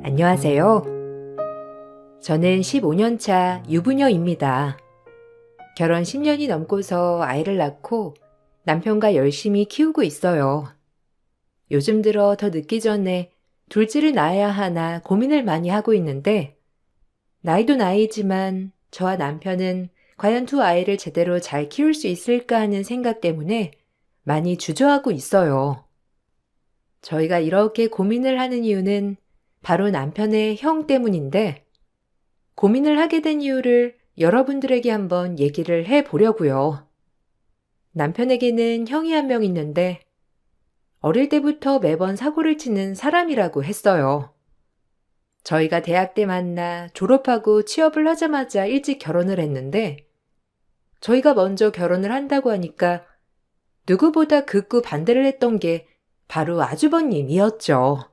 안녕하세요. 저는 15년 차 유부녀입니다. 결혼 10년이 넘고서 아이를 낳고 남편과 열심히 키우고 있어요. 요즘 들어 더 늦기 전에 둘째를 낳아야 하나 고민을 많이 하고 있는데, 나이도 나이지만 저와 남편은 과연 두 아이를 제대로 잘 키울 수 있을까 하는 생각 때문에 많이 주저하고 있어요. 저희가 이렇게 고민을 하는 이유는 바로 남편의 형 때문인데, 고민을 하게 된 이유를 여러분들에게 한번 얘기를 해 보려고요. 남편에게는 형이 한 명 있는데, 어릴 때부터 매번 사고를 치는 사람이라고 했어요. 저희가 대학 때 만나 졸업하고 취업을 하자마자 일찍 결혼을 했는데, 저희가 먼저 결혼을 한다고 하니까 누구보다 극구 반대를 했던 게 바로 아주버님이었죠.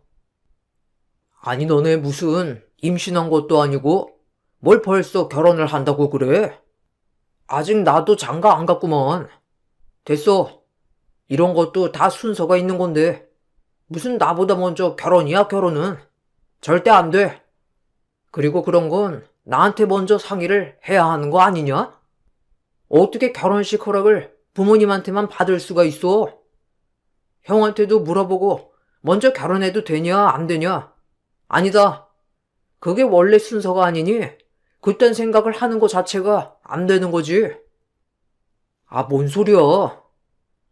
아니, 너네 무슨 임신한 것도 아니고 뭘 벌써 결혼을 한다고 그래? 아직 나도 장가 안 갔구먼. 됐어. 이런 것도 다 순서가 있는 건데 무슨 나보다 먼저 결혼이야, 결혼은. 절대 안 돼. 그리고 그런 건 나한테 먼저 상의를 해야 하는 거 아니냐? 어떻게 결혼식 허락을 부모님한테만 받을 수가 있어? 형한테도 물어보고 먼저 결혼해도 되냐, 안 되냐? 아니다. 그게 원래 순서가 아니니 그딴 생각을 하는 거 자체가 안 되는 거지. 아, 뭔 소리야.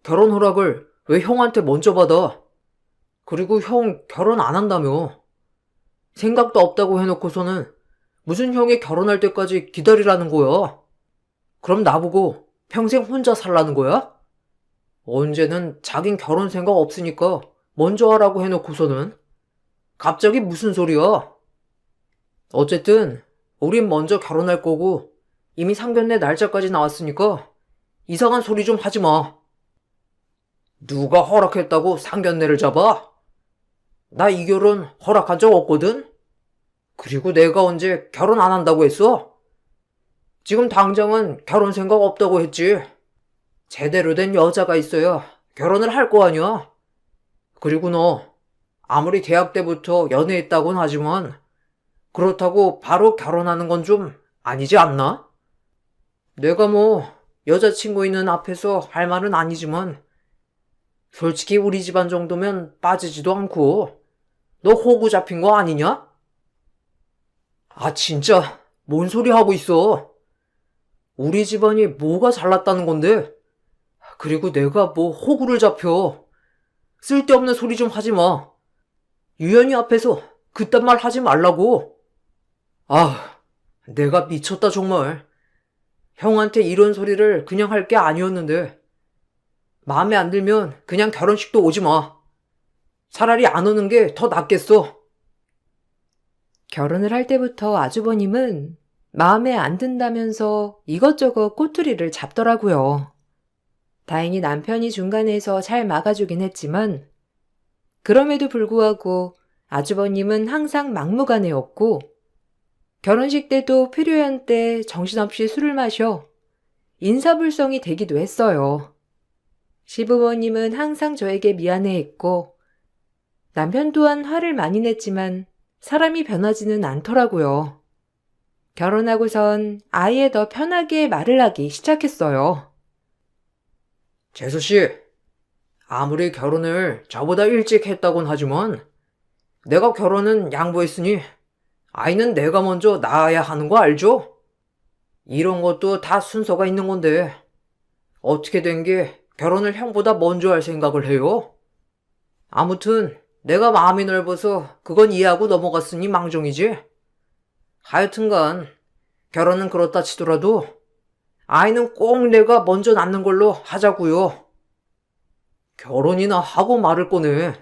결혼 허락을 왜 형한테 먼저 받아? 그리고 형 결혼 안 한다며. 생각도 없다고 해놓고서는 무슨 형이 결혼할 때까지 기다리라는 거야? 그럼 나보고 평생 혼자 살라는 거야? 언제는 자긴 결혼 생각 없으니까 먼저 하라고 해놓고서는 갑자기 무슨 소리야? 어쨌든 우린 먼저 결혼할 거고 이미 상견례 날짜까지 나왔으니까 이상한 소리 좀 하지 마. 누가 허락했다고 상견례를 잡아? 나 이 결혼 허락한 적 없거든? 그리고 내가 언제 결혼 안 한다고 했어? 지금 당장은 결혼 생각 없다고 했지. 제대로 된 여자가 있어야 결혼을 할 거 아니야. 그리고 너 아무리 대학 때부터 연애했다곤 하지만 그렇다고 바로 결혼하는 건 좀 아니지 않나? 내가 뭐 여자친구 있는 앞에서 할 말은 아니지만 솔직히 우리 집안 정도면 빠지지도 않고 너 호구 잡힌 거 아니냐? 아, 진짜 뭔 소리 하고 있어? 우리 집안이 뭐가 잘났다는 건데? 그리고 내가 뭐 호구를 잡혀. 쓸데없는 소리 좀 하지 마. 유연이 앞에서 그딴 말 하지 말라고. 아, 내가 미쳤다 정말. 형한테 이런 소리를 그냥 할 게 아니었는데 마음에 안 들면 그냥 결혼식도 오지 마. 차라리 안 오는 게 더 낫겠어. 결혼을 할 때부터 아주버님은 마음에 안 든다면서 이것저것 꼬투리를 잡더라고요. 다행히 남편이 중간에서 잘 막아주긴 했지만, 그럼에도 불구하고 아주버님은 항상 막무가내였고, 결혼식 때도 필요한 때 정신없이 술을 마셔 인사불성이 되기도 했어요. 시부모님은 항상 저에게 미안해했고, 남편 또한 화를 많이 냈지만 사람이 변하지는 않더라고요. 결혼하고선 아예 더 편하게 말을 하기 시작했어요. 재수씨, 아무리 결혼을 저보다 일찍 했다곤 하지만 내가 결혼은 양보했으니 아이는 내가 먼저 낳아야 하는 거 알죠? 이런 것도 다 순서가 있는 건데 어떻게 된 게 결혼을 형보다 먼저 할 생각을 해요? 아무튼 내가 마음이 넓어서 그건 이해하고 넘어갔으니 망정이지. 하여튼간 결혼은 그렇다 치더라도 아이는 꼭 내가 먼저 낳는 걸로 하자고요. 결혼이나 하고 말을 거네.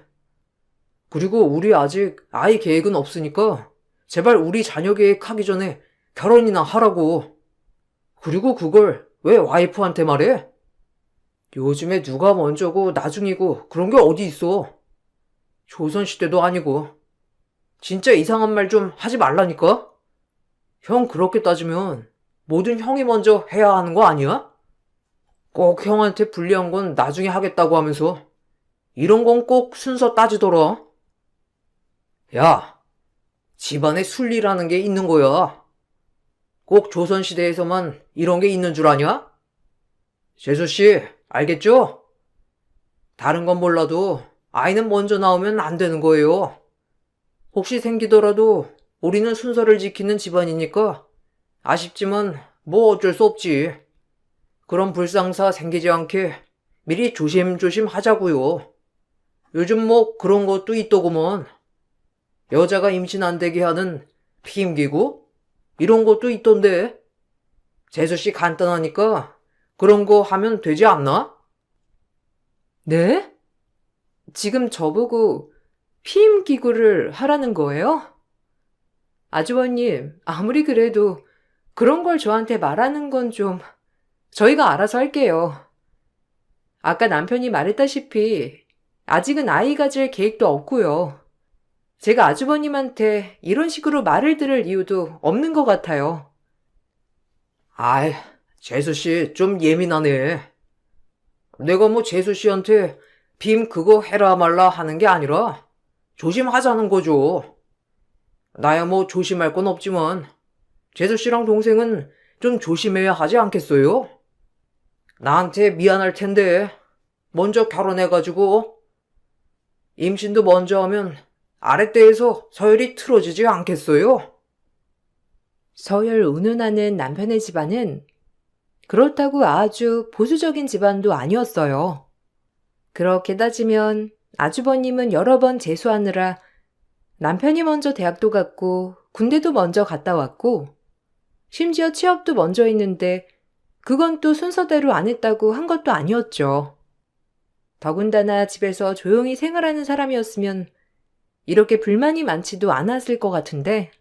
그리고 우리 아직 아이 계획은 없으니까 제발 우리 자녀 계획하기 전에 결혼이나 하라고. 그리고 그걸 왜 와이프한테 말해? 요즘에 누가 먼저고 나중이고 그런 게 어디 있어. 조선시대도 아니고. 진짜 이상한 말 좀 하지 말라니까? 형 그렇게 따지면 뭐든 형이 먼저 해야 하는 거 아니야? 꼭 형한테 불리한 건 나중에 하겠다고 하면서 이런 건 꼭 순서 따지더라. 야, 집안에 순리라는 게 있는 거야. 꼭 조선시대에서만 이런 게 있는 줄 아냐? 재수씨, 알겠죠? 다른 건 몰라도 아이는 먼저 나오면 안 되는 거예요. 혹시 생기더라도 우리는 순서를 지키는 집안이니까 아쉽지만 뭐 어쩔 수 없지. 그런 불상사 생기지 않게 미리 조심조심 하자고요. 요즘 뭐 그런 것도 있더구먼. 여자가 임신 안 되게 하는 피임기구? 이런 것도 있던데. 재수씨 간단하니까 그런 거 하면 되지 않나? 네? 지금 저보고 피임기구를 하라는 거예요? 아주버님, 아무리 그래도 그런 걸 저한테 말하는 건 좀 저희가 알아서 할게요. 아까 남편이 말했다시피 아직은 아이 가질 계획도 없고요. 제가 아주버님한테 이런 식으로 말을 들을 이유도 없는 것 같아요. 아이, 재수씨 좀 예민하네. 내가 뭐 재수씨한테 빔 그거 해라 말라 하는 게 아니라 조심하자는 거죠. 나야 뭐 조심할 건 없지만 재수씨랑 동생은 좀 조심해야 하지 않겠어요? 나한테 미안할 텐데 먼저 결혼해가지고 임신도 먼저 하면 아랫대에서 서열이 틀어지지 않겠어요? 서열 운운하는 남편의 집안은 그렇다고 아주 보수적인 집안도 아니었어요. 그렇게 따지면 아주버님은 여러 번 재수하느라 남편이 먼저 대학도 갔고 군대도 먼저 갔다 왔고 심지어 취업도 먼저 했는데 그건 또 순서대로 안 했다고 한 것도 아니었죠. 더군다나 집에서 조용히 생활하는 사람이었으면 이렇게 불만이 많지도 않았을 것 같은데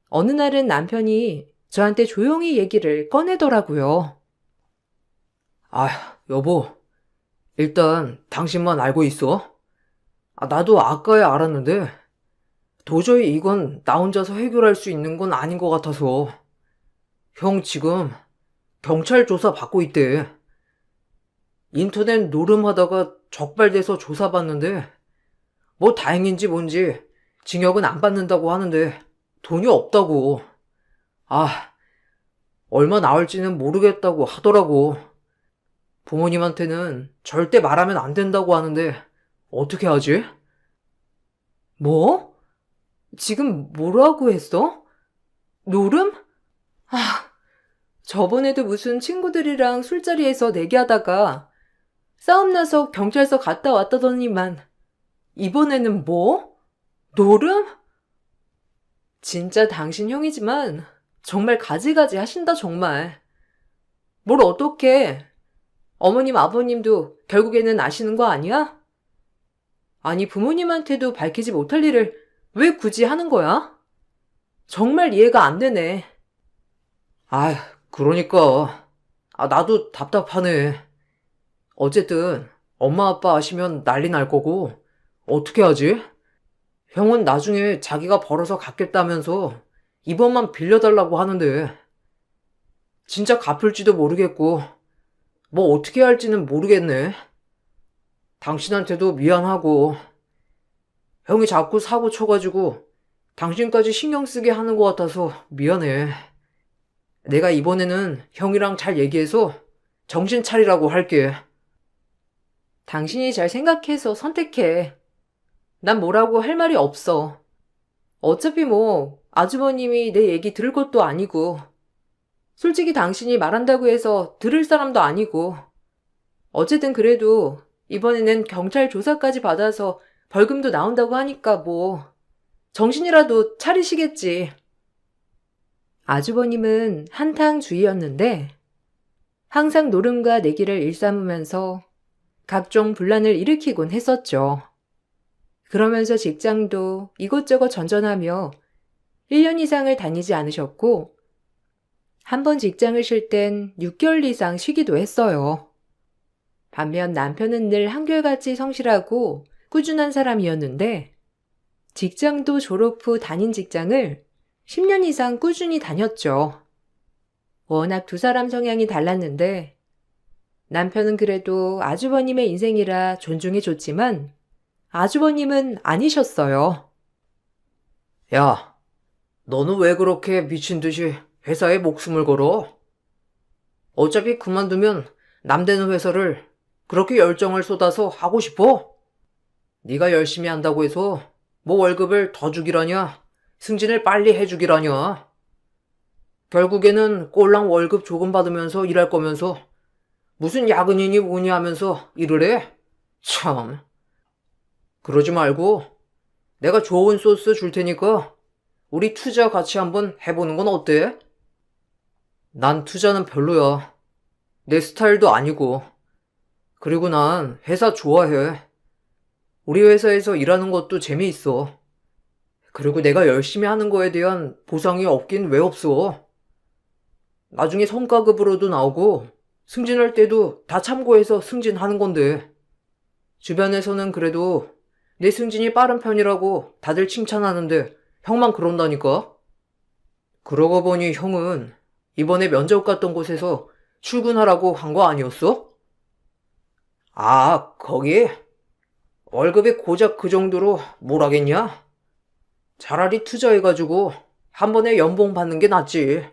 어느 날은 남편이 저한테 조용히 얘기를 꺼내더라고요. 아, 여보. 일단 당신만 알고 있어. 나도 아까야 알았는데 도저히 이건 나 혼자서 해결할 수 있는 건 아닌 것 같아서. 형 지금 경찰 조사 받고 있대. 인터넷 노름하다가 적발돼서 조사받는데 뭐 다행인지 뭔지 징역은 안 받는다고 하는데 돈이 없다고. 아, 얼마 나올지는 모르겠다고 하더라고. 부모님한테는 절대 말하면 안 된다고 하는데 어떻게 하지? 뭐? 지금 뭐라고 했어? 노름? 아, 저번에도 무슨 친구들이랑 술자리에서 내기하다가 싸움 나서 경찰서 갔다 왔다더니만 이번에는 뭐? 노름? 진짜 당신 형이지만 정말 가지가지 하신다 정말. 뭘 어떡해. 어머님 아버님도 결국에는 아시는 거 아니야? 아니 부모님한테도 밝히지 못할 일을 왜 굳이 하는 거야? 정말 이해가 안 되네. 아, 그러니까. 나도 답답하네. 어쨌든 엄마 아빠 아시면 난리 날 거고 어떻게 하지? 형은 나중에 자기가 벌어서 갚겠다면서 이번만 빌려달라고 하는데 진짜 갚을지도 모르겠고 뭐 어떻게 할지는 모르겠네. 당신한테도 미안하고 형이 자꾸 사고 쳐가지고 당신까지 신경 쓰게 하는 것 같아서 미안해. 내가 이번에는 형이랑 잘 얘기해서 정신 차리라고 할게. 당신이 잘 생각해서 선택해. 난 뭐라고 할 말이 없어. 어차피 뭐 아주버님이 내 얘기 들을 것도 아니고 솔직히 당신이 말한다고 해서 들을 사람도 아니고 어쨌든 그래도 이번에는 경찰 조사까지 받아서 벌금도 나온다고 하니까 뭐 정신이라도 차리시겠지. 아주버님은 한탕주의였는데 항상 노름과 내기를 일삼으면서 각종 분란을 일으키곤 했었죠. 그러면서 직장도 이곳저곳 전전하며 1년 이상을 다니지 않으셨고 한 번 직장을 쉴 땐 6개월 이상 쉬기도 했어요. 반면 남편은 늘 한결같이 성실하고 꾸준한 사람이었는데 직장도 졸업 후 다닌 직장을 10년 이상 꾸준히 다녔죠. 워낙 두 사람 성향이 달랐는데 남편은 그래도 아주버님의 인생이라 존중해줬지만 아주버님은 아니셨어요. 야, 너는 왜 그렇게 미친 듯이 회사에 목숨을 걸어? 어차피 그만두면 남되는 회사를 그렇게 열정을 쏟아서 하고 싶어? 네가 열심히 한다고 해서 뭐 월급을 더 주기라냐? 승진을 빨리 해주기라냐? 결국에는 꼴랑 월급 조금 받으면서 일할 거면서 무슨 야근이니 뭐니 하면서 일을 해? 참. 그러지 말고 내가 좋은 소스 줄 테니까 우리 투자 같이 한번 해보는 건 어때? 난 투자는 별로야. 내 스타일도 아니고. 그리고 난 회사 좋아해. 우리 회사에서 일하는 것도 재미있어. 그리고 내가 열심히 하는 거에 대한 보상이 없긴 왜 없어. 나중에 성과급으로도 나오고 승진할 때도 다 참고해서 승진하는 건데. 주변에서는 그래도 내 승진이 빠른 편이라고 다들 칭찬하는데 형만 그런다니까? 그러고 보니 형은 이번에 면접 갔던 곳에서 출근하라고 한 거 아니었어? 아, 거기? 월급이 고작 그 정도로 뭘 하겠냐? 차라리 투자해가지고 한 번에 연봉 받는 게 낫지.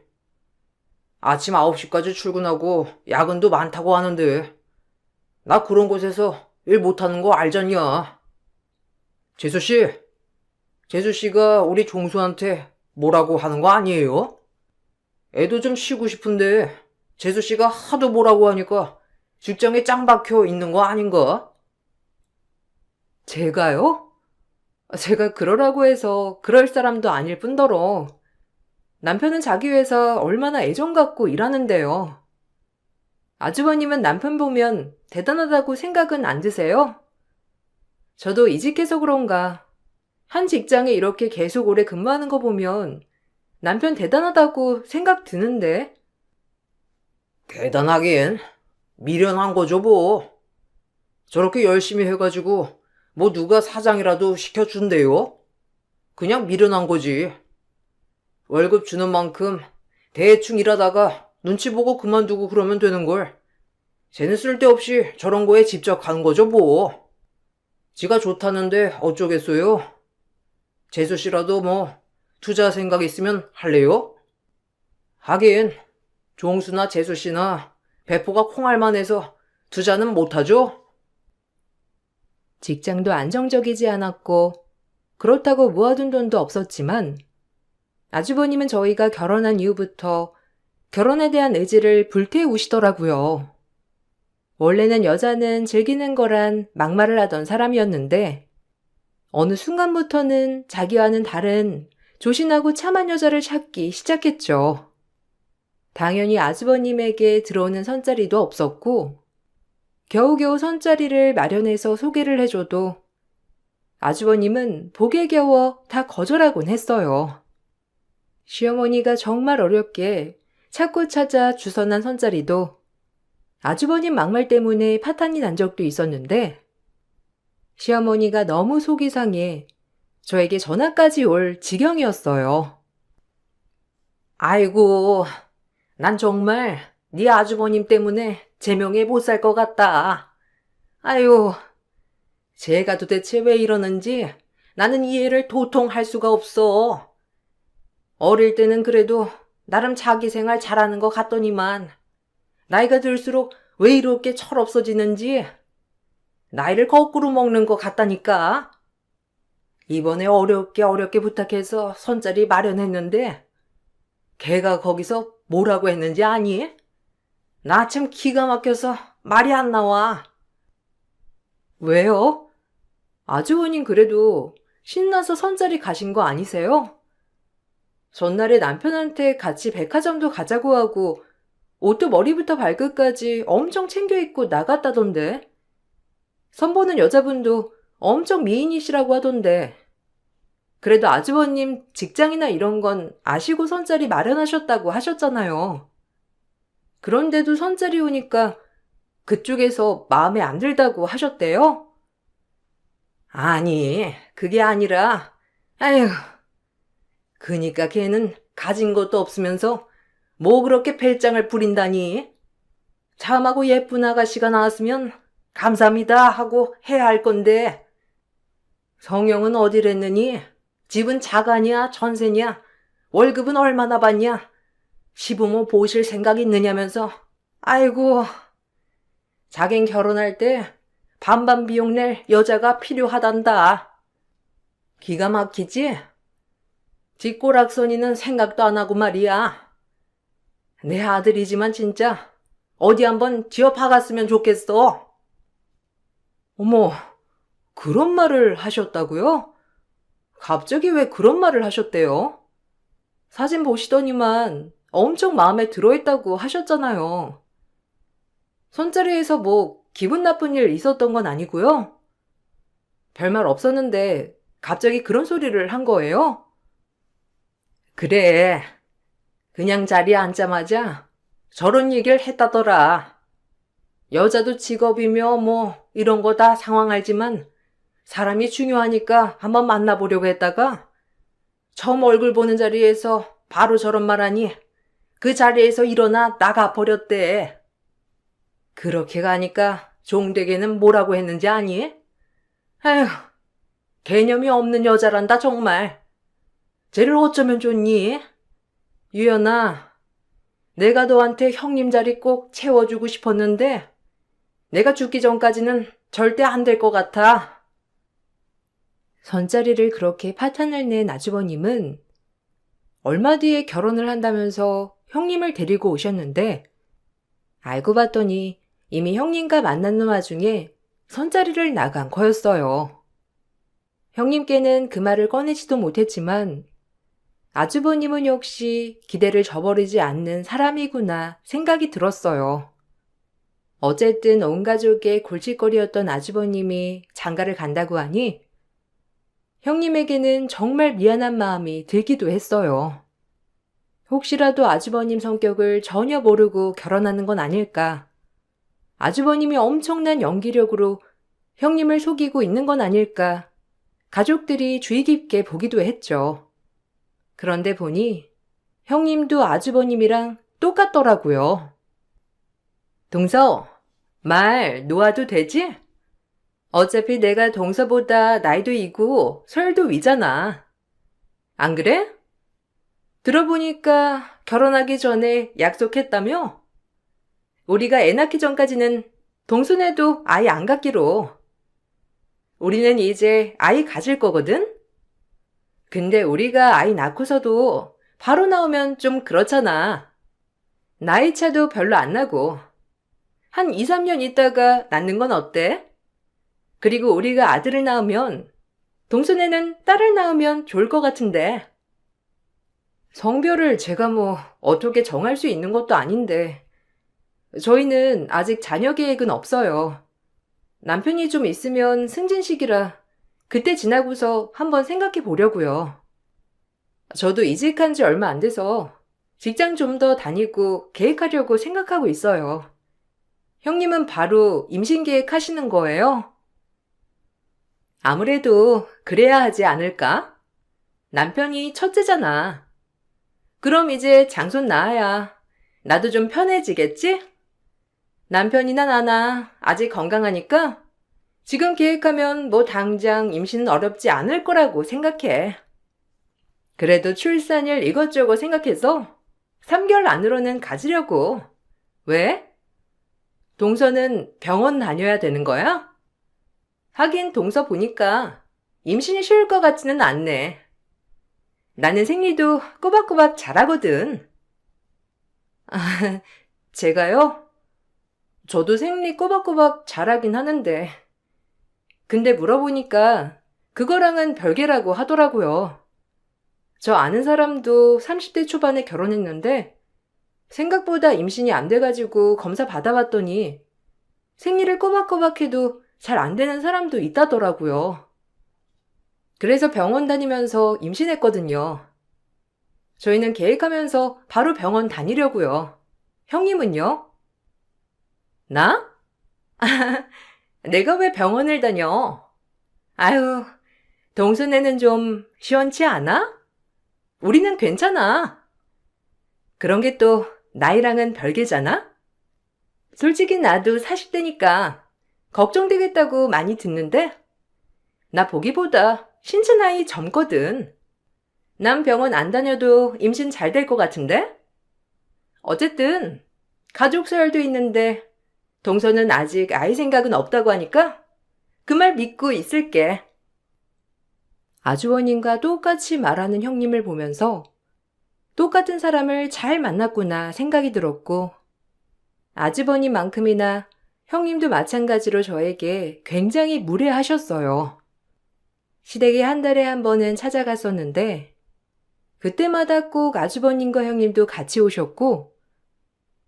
아침 9시까지 출근하고 야근도 많다고 하는데 나 그런 곳에서 일 못하는 거 알잖냐. 재수씨, 재수씨가 우리 종수한테 뭐라고 하는 거 아니에요? 애도 좀 쉬고 싶은데 재수씨가 하도 뭐라고 하니까 직장에 짱 박혀 있는 거 아닌가? 제가요? 제가 그러라고 해서 그럴 사람도 아닐 뿐더러 남편은 자기 회사 얼마나 애정 갖고 일하는데요. 아주버님은 남편 보면 대단하다고 생각은 안 드세요? 저도 이직해서 그런가 한 직장에 이렇게 계속 오래 근무하는 거 보면 남편 대단하다고 생각 드는데. 대단하긴 미련한 거죠 뭐. 저렇게 열심히 해가지고 뭐 누가 사장이라도 시켜준대요? 그냥 미련한 거지. 월급 주는 만큼 대충 일하다가 눈치 보고 그만두고 그러면 되는 걸. 쟤는 쓸데없이 저런 거에 집착하는 거죠 뭐. 지가 좋다는데 어쩌겠어요? 재수 씨라도 뭐 투자 생각 있으면 할래요? 하긴 종수나 재수 씨나 배포가 콩알만 해서 투자는 못하죠? 직장도 안정적이지 않았고 그렇다고 모아둔 돈도 없었지만 아주버님은 저희가 결혼한 이후부터 결혼에 대한 의지를 불태우시더라고요. 원래는 여자는 즐기는 거란 막말을 하던 사람이었는데 어느 순간부터는 자기와는 다른 조신하고 참한 여자를 찾기 시작했죠. 당연히 아주버님에게 들어오는 선자리도 없었고 겨우겨우 선자리를 마련해서 소개를 해줘도 아주버님은 복에 겨워 다 거절하곤 했어요. 시어머니가 정말 어렵게 찾고 찾아 주선한 선자리도 아주버님 막말 때문에 파탄이 난 적도 있었는데 시어머니가 너무 속이 상해 저에게 전화까지 올 지경이었어요. 아이고, 난 정말 네 아주버님 때문에 제명에 못 살 것 같다. 아유, 제가 도대체 왜 이러는지 나는 이해를 도통 할 수가 없어. 어릴 때는 그래도 나름 자기 생활 잘하는 것 같더니만 나이가 들수록 왜 이렇게 철없어지는지 나이를 거꾸로 먹는 것 같다니까. 이번에 어렵게 부탁해서 선자리 마련했는데 걔가 거기서 뭐라고 했는지 아니? 나 참 기가 막혀서 말이 안 나와. 왜요? 아주버님 그래도 신나서 선자리 가신 거 아니세요? 전날에 남편한테 같이 백화점도 가자고 하고 옷도 머리부터 발끝까지 엄청 챙겨 입고 나갔다던데. 선보는 여자분도 엄청 미인이시라고 하던데. 그래도 아주버님 직장이나 이런 건 아시고 선자리 마련하셨다고 하셨잖아요. 그런데도 선자리 오니까 그쪽에서 마음에 안 들다고 하셨대요? 아니, 그게 아니라, 아휴, 그니까 걔는 가진 것도 없으면서 뭐 그렇게 배짱을 부린다니? 참하고 예쁜 아가씨가 나왔으면 감사합니다 하고 해야 할 건데, 성형은 어디랬느니? 집은 자가냐, 전세냐? 월급은 얼마나 받냐? 시부모 보실 생각 있느냐면서. 아이고, 자긴 결혼할 때 반반 비용 낼 여자가 필요하단다. 기가 막히지? 뒷골악선이는 생각도 안 하고 말이야. 내 아들이지만 진짜 어디 한번 쥐어 박았으면 좋겠어. 어머, 그런 말을 하셨다고요? 갑자기 왜 그런 말을 하셨대요? 사진 보시더니만 엄청 마음에 들어있다고 하셨잖아요. 손자리에서 뭐 기분 나쁜 일 있었던 건 아니고요? 별말 없었는데 갑자기 그런 소리를 한 거예요? 그래, 그냥 자리에 앉자마자 저런 얘기를 했다더라. 여자도 직업이며 뭐 이런 거 다 상황 알지만 사람이 중요하니까 한번 만나보려고 했다가 처음 얼굴 보는 자리에서 바로 저런 말하니 그 자리에서 일어나 나가 버렸대. 그렇게 가니까 종대개는 뭐라고 했는지 아니? 아휴, 개념이 없는 여자란다 정말. 쟤를 어쩌면 좋니? 유연아, 내가 너한테 형님 자리 꼭 채워주고 싶었는데 내가 죽기 전까지는 절대 안 될 것 같아. 선자리를 그렇게 파탄을 낸 아주버님은 얼마 뒤에 결혼을 한다면서 형님을 데리고 오셨는데 알고 봤더니 이미 형님과 만나는 와중에 선자리를 나간 거였어요. 형님께는 그 말을 꺼내지도 못했지만 아주버님은 역시 기대를 저버리지 않는 사람이구나 생각이 들었어요. 어쨌든 온 가족의 골칫거리였던 아주버님이 장가를 간다고 하니 형님에게는 정말 미안한 마음이 들기도 했어요. 혹시라도 아주버님 성격을 전혀 모르고 결혼하는 건 아닐까. 아주버님이 엄청난 연기력으로 형님을 속이고 있는 건 아닐까. 가족들이 주의 깊게 보기도 했죠. 그런데 보니 형님도 아주버님이랑 똑같더라고요. 동서, 말 놓아도 되지? 어차피 내가 동서보다 나이도 이고 설도 위잖아. 안 그래? 들어보니까 결혼하기 전에 약속했다며? 우리가 애 낳기 전까지는 동순애도 아이 안 갖기로. 우리는 이제 아이 가질 거거든? 근데 우리가 아이 낳고서도 바로 나오면 좀 그렇잖아. 나이 차도 별로 안 나고. 한 2, 3년 있다가 낳는 건 어때? 그리고 우리가 아들을 낳으면 동순애는 딸을 낳으면 좋을 것 같은데. 성별을 제가 뭐 어떻게 정할 수 있는 것도 아닌데. 저희는 아직 자녀 계획은 없어요. 남편이 좀 있으면 승진식이라 그때 지나고서 한번 생각해 보려고요. 저도 이직한 지 얼마 안 돼서 직장 좀 더 다니고 계획하려고 생각하고 있어요. 형님은 바로 임신 계획하시는 거예요? 아무래도 그래야 하지 않을까? 남편이 첫째잖아. 그럼 이제 장손 낳아야 나도 좀 편해지겠지? 남편이나 나나 아직 건강하니까 지금 계획하면 뭐 당장 임신은 어렵지 않을 거라고 생각해. 그래도 출산일 이것저것 생각해서 3개월 안으로는 가지려고. 왜? 동서는 병원 다녀야 되는 거야? 하긴 동서 보니까 임신이 쉬울 것 같지는 않네. 나는 생리도 꼬박꼬박 잘하거든. 아, 제가요? 저도 생리 꼬박꼬박 잘하긴 하는데. 근데 물어보니까 그거랑은 별개라고 하더라고요. 저 아는 사람도 30대 초반에 결혼했는데 생각보다 임신이 안 돼가지고 검사 받아봤더니 생리를 꼬박꼬박 해도 잘 안 되는 사람도 있다더라고요. 그래서 병원 다니면서 임신했거든요. 저희는 계획하면서 바로 병원 다니려고요. 형님은요? 나? 내가 왜 병원을 다녀? 아유, 동순애는 좀 시원치 않아? 우리는 괜찮아. 그런 게 또 나이랑은 별개잖아? 솔직히 나도 40대니까 걱정되겠다고 많이 듣는데 나 보기보다 신체 나이 젊거든. 남 병원 안 다녀도 임신 잘 될 것 같은데? 어쨌든 가족 서열도 있는데 동서는 아직 아이 생각은 없다고 하니까 그 말 믿고 있을게. 아주버님과 똑같이 말하는 형님을 보면서 똑같은 사람을 잘 만났구나 생각이 들었고, 아주버님만큼이나 형님도 마찬가지로 저에게 굉장히 무례하셨어요. 시댁에 한 달에 한 번은 찾아갔었는데 그때마다 꼭 아주버님과 형님도 같이 오셨고,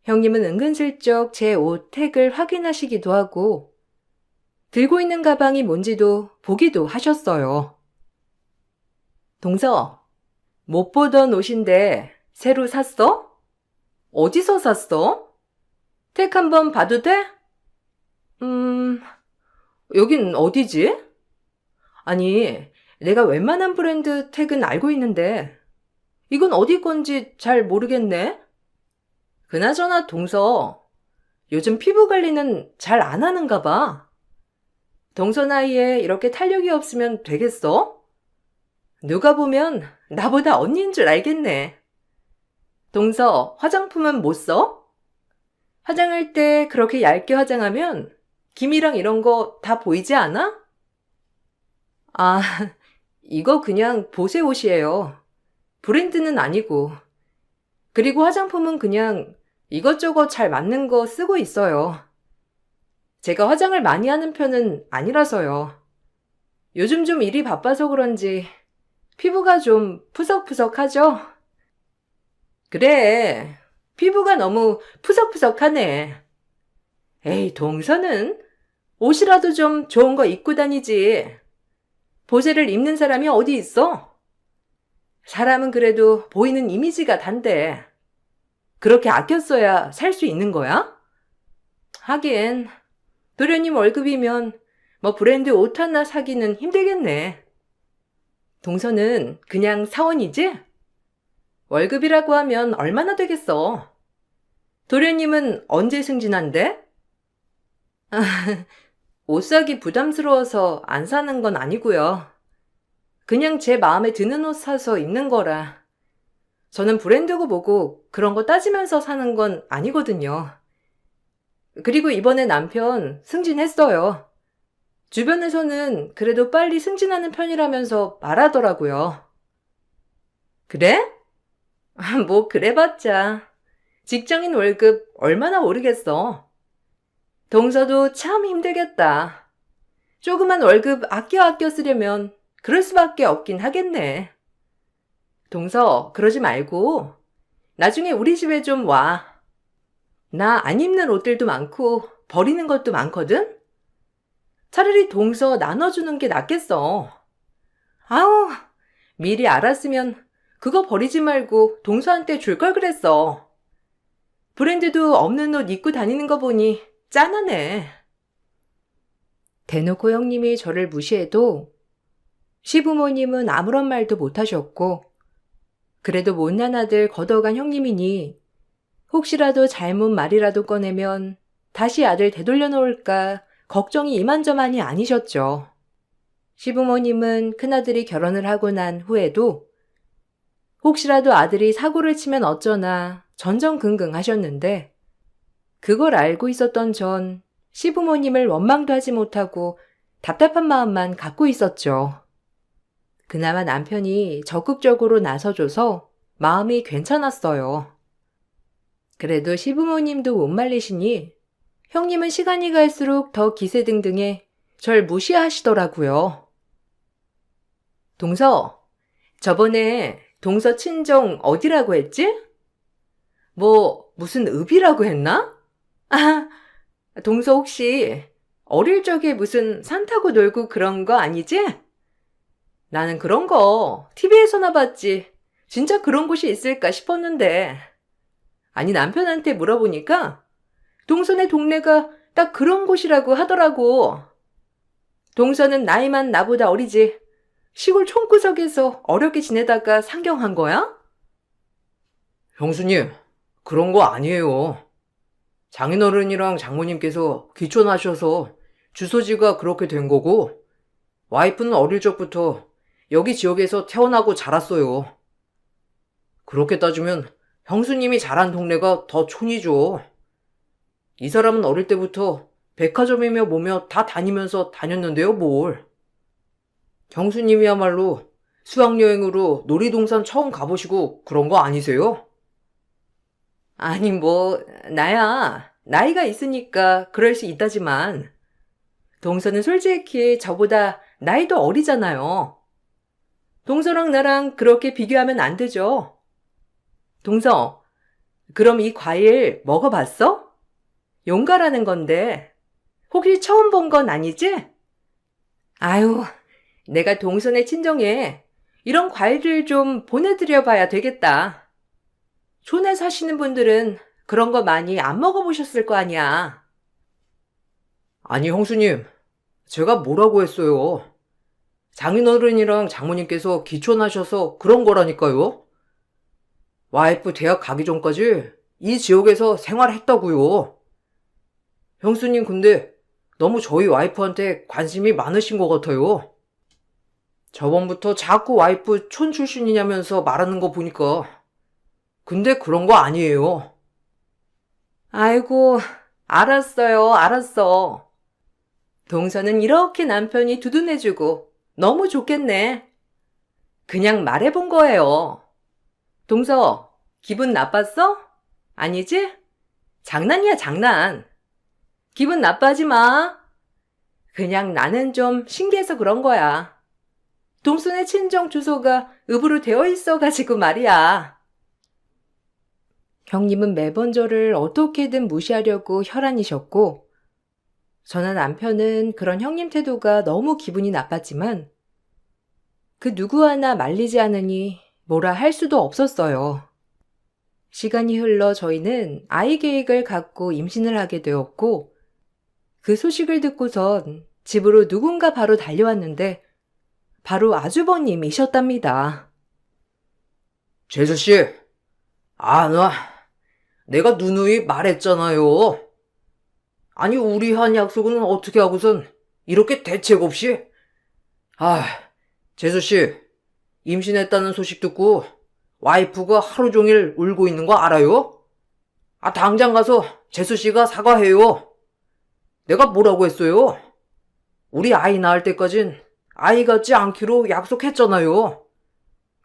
형님은 은근슬쩍 제 옷 택을 확인하시기도 하고 들고 있는 가방이 뭔지도 보기도 하셨어요. 동서, 못 보던 옷인데 새로 샀어? 어디서 샀어? 택 한번 봐도 돼? 여긴 어디지? 아니, 내가 웬만한 브랜드 택은 알고 있는데 이건 어디 건지 잘 모르겠네. 그나저나 동서, 요즘 피부 관리는 잘 안 하는가 봐. 동서 나이에 이렇게 탄력이 없으면 되겠어? 누가 보면 나보다 언니인 줄 알겠네. 동서, 화장품은 못 써? 화장할 때 그렇게 얇게 화장하면 기미랑 이런 거 다 보이지 않아? 아, 이거 그냥 보세 옷이에요. 브랜드는 아니고. 그리고 화장품은 그냥 이것저것 잘 맞는 거 쓰고 있어요. 제가 화장을 많이 하는 편은 아니라서요. 요즘 좀 일이 바빠서 그런지 피부가 좀 푸석푸석하죠? 그래, 피부가 너무 푸석푸석하네. 에이, 동서는 옷이라도 좀 좋은 거 입고 다니지. 보세를 입는 사람이 어디 있어? 사람은 그래도 보이는 이미지가 단데 그렇게 아껴 써야 살 수 있는 거야? 하긴 도련님 월급이면 뭐 브랜드 옷 하나 사기는 힘들겠네. 동서는 그냥 사원이지? 월급이라고 하면 얼마나 되겠어? 도련님은 언제 승진한대? 옷 사기 부담스러워서 안 사는 건 아니고요. 그냥 제 마음에 드는 옷 사서 입는 거라. 저는 브랜드고 뭐고 그런 거 따지면서 사는 건 아니거든요. 그리고 이번에 남편 승진했어요. 주변에서는 그래도 빨리 승진하는 편이라면서 말하더라고요. 그래? 뭐 그래봤자 직장인 월급 얼마나 오르겠어. 동서도 참 힘들겠다. 조그만 월급 아껴 쓰려면 그럴 수밖에 없긴 하겠네. 동서, 그러지 말고 나중에 우리 집에 좀 와. 나 안 입는 옷들도 많고 버리는 것도 많거든? 차라리 동서 나눠주는 게 낫겠어. 아우, 미리 알았으면 그거 버리지 말고 동서한테 줄 걸 그랬어. 브랜드도 없는 옷 입고 다니는 거 보니 짠하네. 대놓고 형님이 저를 무시해도 시부모님은 아무런 말도 못하셨고, 그래도 못난 아들 걷어간 형님이니 혹시라도 잘못 말이라도 꺼내면 다시 아들 되돌려 놓을까 걱정이 이만저만이 아니셨죠. 시부모님은 큰아들이 결혼을 하고 난 후에도 혹시라도 아들이 사고를 치면 어쩌나 전전긍긍 하셨는데, 그걸 알고 있었던 전 시부모님을 원망도 하지 못하고 답답한 마음만 갖고 있었죠. 그나마 남편이 적극적으로 나서줘서 마음이 괜찮았어요. 그래도 시부모님도 못 말리시니 형님은 시간이 갈수록 더 기세등등해 절 무시하시더라고요. 동서, 저번에 동서 친정 어디라고 했지? 뭐 무슨 읍이라고 했나? 아, 동서 혹시 어릴 적에 무슨 산 타고 놀고 그런 거 아니지? 나는 그런 거 TV에서나 봤지. 진짜 그런 곳이 있을까 싶었는데. 아니, 남편한테 물어보니까 동서네 동네가 딱 그런 곳이라고 하더라고. 동서는 나이만 나보다 어리지. 시골 촌구석에서 어렵게 지내다가 상경한 거야? 형수님, 그런 거 아니에요. 장인어른이랑 장모님께서 귀촌하셔서 주소지가 그렇게 된 거고, 와이프는 어릴 적부터 여기 지역에서 태어나고 자랐어요. 그렇게 따지면 형수님이 자란 동네가 더 촌이죠. 이 사람은 어릴 때부터 백화점이며 뭐며 다 다니면서 다녔는데요, 뭘. 형수님이야말로 수학여행으로 놀이동산 처음 가보시고 그런 거 아니세요? 아니, 나야. 나이가 있으니까 그럴 수 있다지만, 동서는 솔직히 저보다 나이도 어리잖아요. 동서랑 나랑 그렇게 비교하면 안 되죠. 동서, 그럼 이 과일 먹어봤어? 용가라는 건데, 혹시 처음 본 건 아니지? 아유, 내가 동선에 친정에 이런 과일을 좀 보내드려 봐야 되겠다. 촌에 사시는 분들은 그런 거 많이 안 먹어보셨을 거 아니야. 아니, 형수님, 제가 뭐라고 했어요? 장인어른이랑 장모님께서 기촌하셔서 그런 거라니까요. 와이프 대학 가기 전까지 이 지역에서 생활했다고요. 형수님 근데 너무 저희 와이프한테 관심이 많으신 것 같아요. 저번부터 자꾸 와이프 촌 출신이냐면서 말하는 거 보니까 근데 그런 거 아니에요. 아이고, 알았어요, 알았어. 동서는 이렇게 남편이 두둔해주고 너무 좋겠네. 그냥 말해본 거예요. 동서, 기분 나빴어? 아니지? 장난이야, 장난. 기분 나빠하지 마. 그냥 나는 좀 신기해서 그런 거야. 동순의 친정 주소가 읍으로 되어 있어가지고 말이야. 형님은 매번 저를 어떻게든 무시하려고 혈안이셨고, 저나 남편은 그런 형님 태도가 너무 기분이 나빴지만, 그 누구 하나 말리지 않으니 뭐라 할 수도 없었어요. 시간이 흘러 저희는 아이 계획을 갖고 임신을 하게 되었고, 그 소식을 듣고선 집으로 누군가 바로 달려왔는데, 바로 아주버님이셨답니다. 재수씨, 내가 누누이 말했잖아요. 아니, 우리 한 약속은 어떻게 하고선 이렇게 대책 없이? 재수씨, 임신했다는 소식 듣고 와이프가 하루 종일 울고 있는 거 알아요? 당장 가서 재수씨가 사과해요. 내가 뭐라고 했어요? 우리 아이 낳을 때까진 아이 갖지 않기로 약속했잖아요.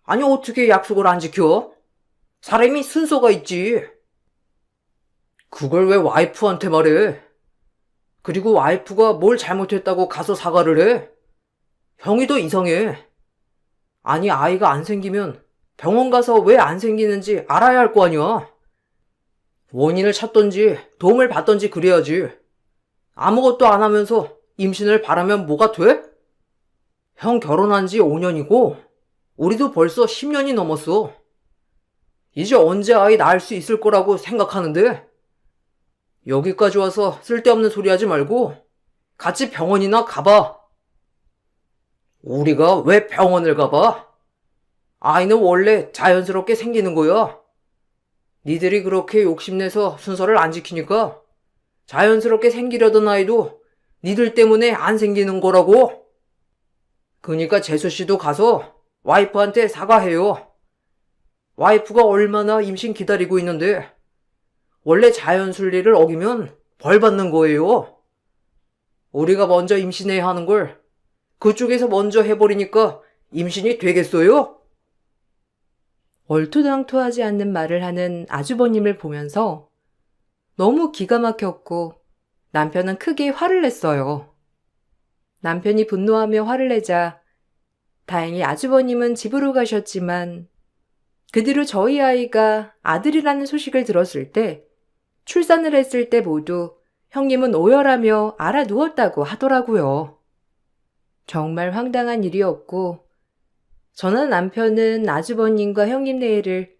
아니, 어떻게 약속을 안 지켜? 사람이 순서가 있지. 그걸 왜 와이프한테 말해? 그리고 와이프가 뭘 잘못했다고 가서 사과를 해? 형이 더 이상해. 아니, 아이가 안 생기면 병원 가서 왜 안 생기는지 알아야 할 거 아니야. 원인을 찾던지 도움을 받던지 그래야지. 아무것도 안 하면서 임신을 바라면 뭐가 돼? 형 결혼한 지 5년이고 우리도 벌써 10년이 넘었어. 이제 언제 아이 낳을 수 있을 거라고 생각하는데? 여기까지 와서 쓸데없는 소리 하지 말고 같이 병원이나 가봐. 우리가 왜 병원을 가봐? 아이는 원래 자연스럽게 생기는 거야. 니들이 그렇게 욕심내서 순서를 안 지키니까 자연스럽게 생기려던 아이도 니들 때문에 안 생기는 거라고. 그니까 재수씨도 가서 와이프한테 사과해요. 와이프가 얼마나 임신 기다리고 있는데 원래 자연순리를 어기면 벌 받는 거예요. 우리가 먼저 임신해야 하는 걸 그쪽에서 먼저 해버리니까 임신이 되겠어요? 얼토당토하지 않는 말을 하는 아주버님을 보면서 너무 기가 막혔고 남편은 크게 화를 냈어요. 남편이 분노하며 화를 내자 다행히 아주버님은 집으로 가셨지만 그 뒤로 저희 아이가 아들이라는 소식을 들었을 때 출산을 했을 때 모두 형님은 오열하며 알아누웠다고 하더라고요. 정말 황당한 일이었고 저나 남편은 아주버님과 형님 내일을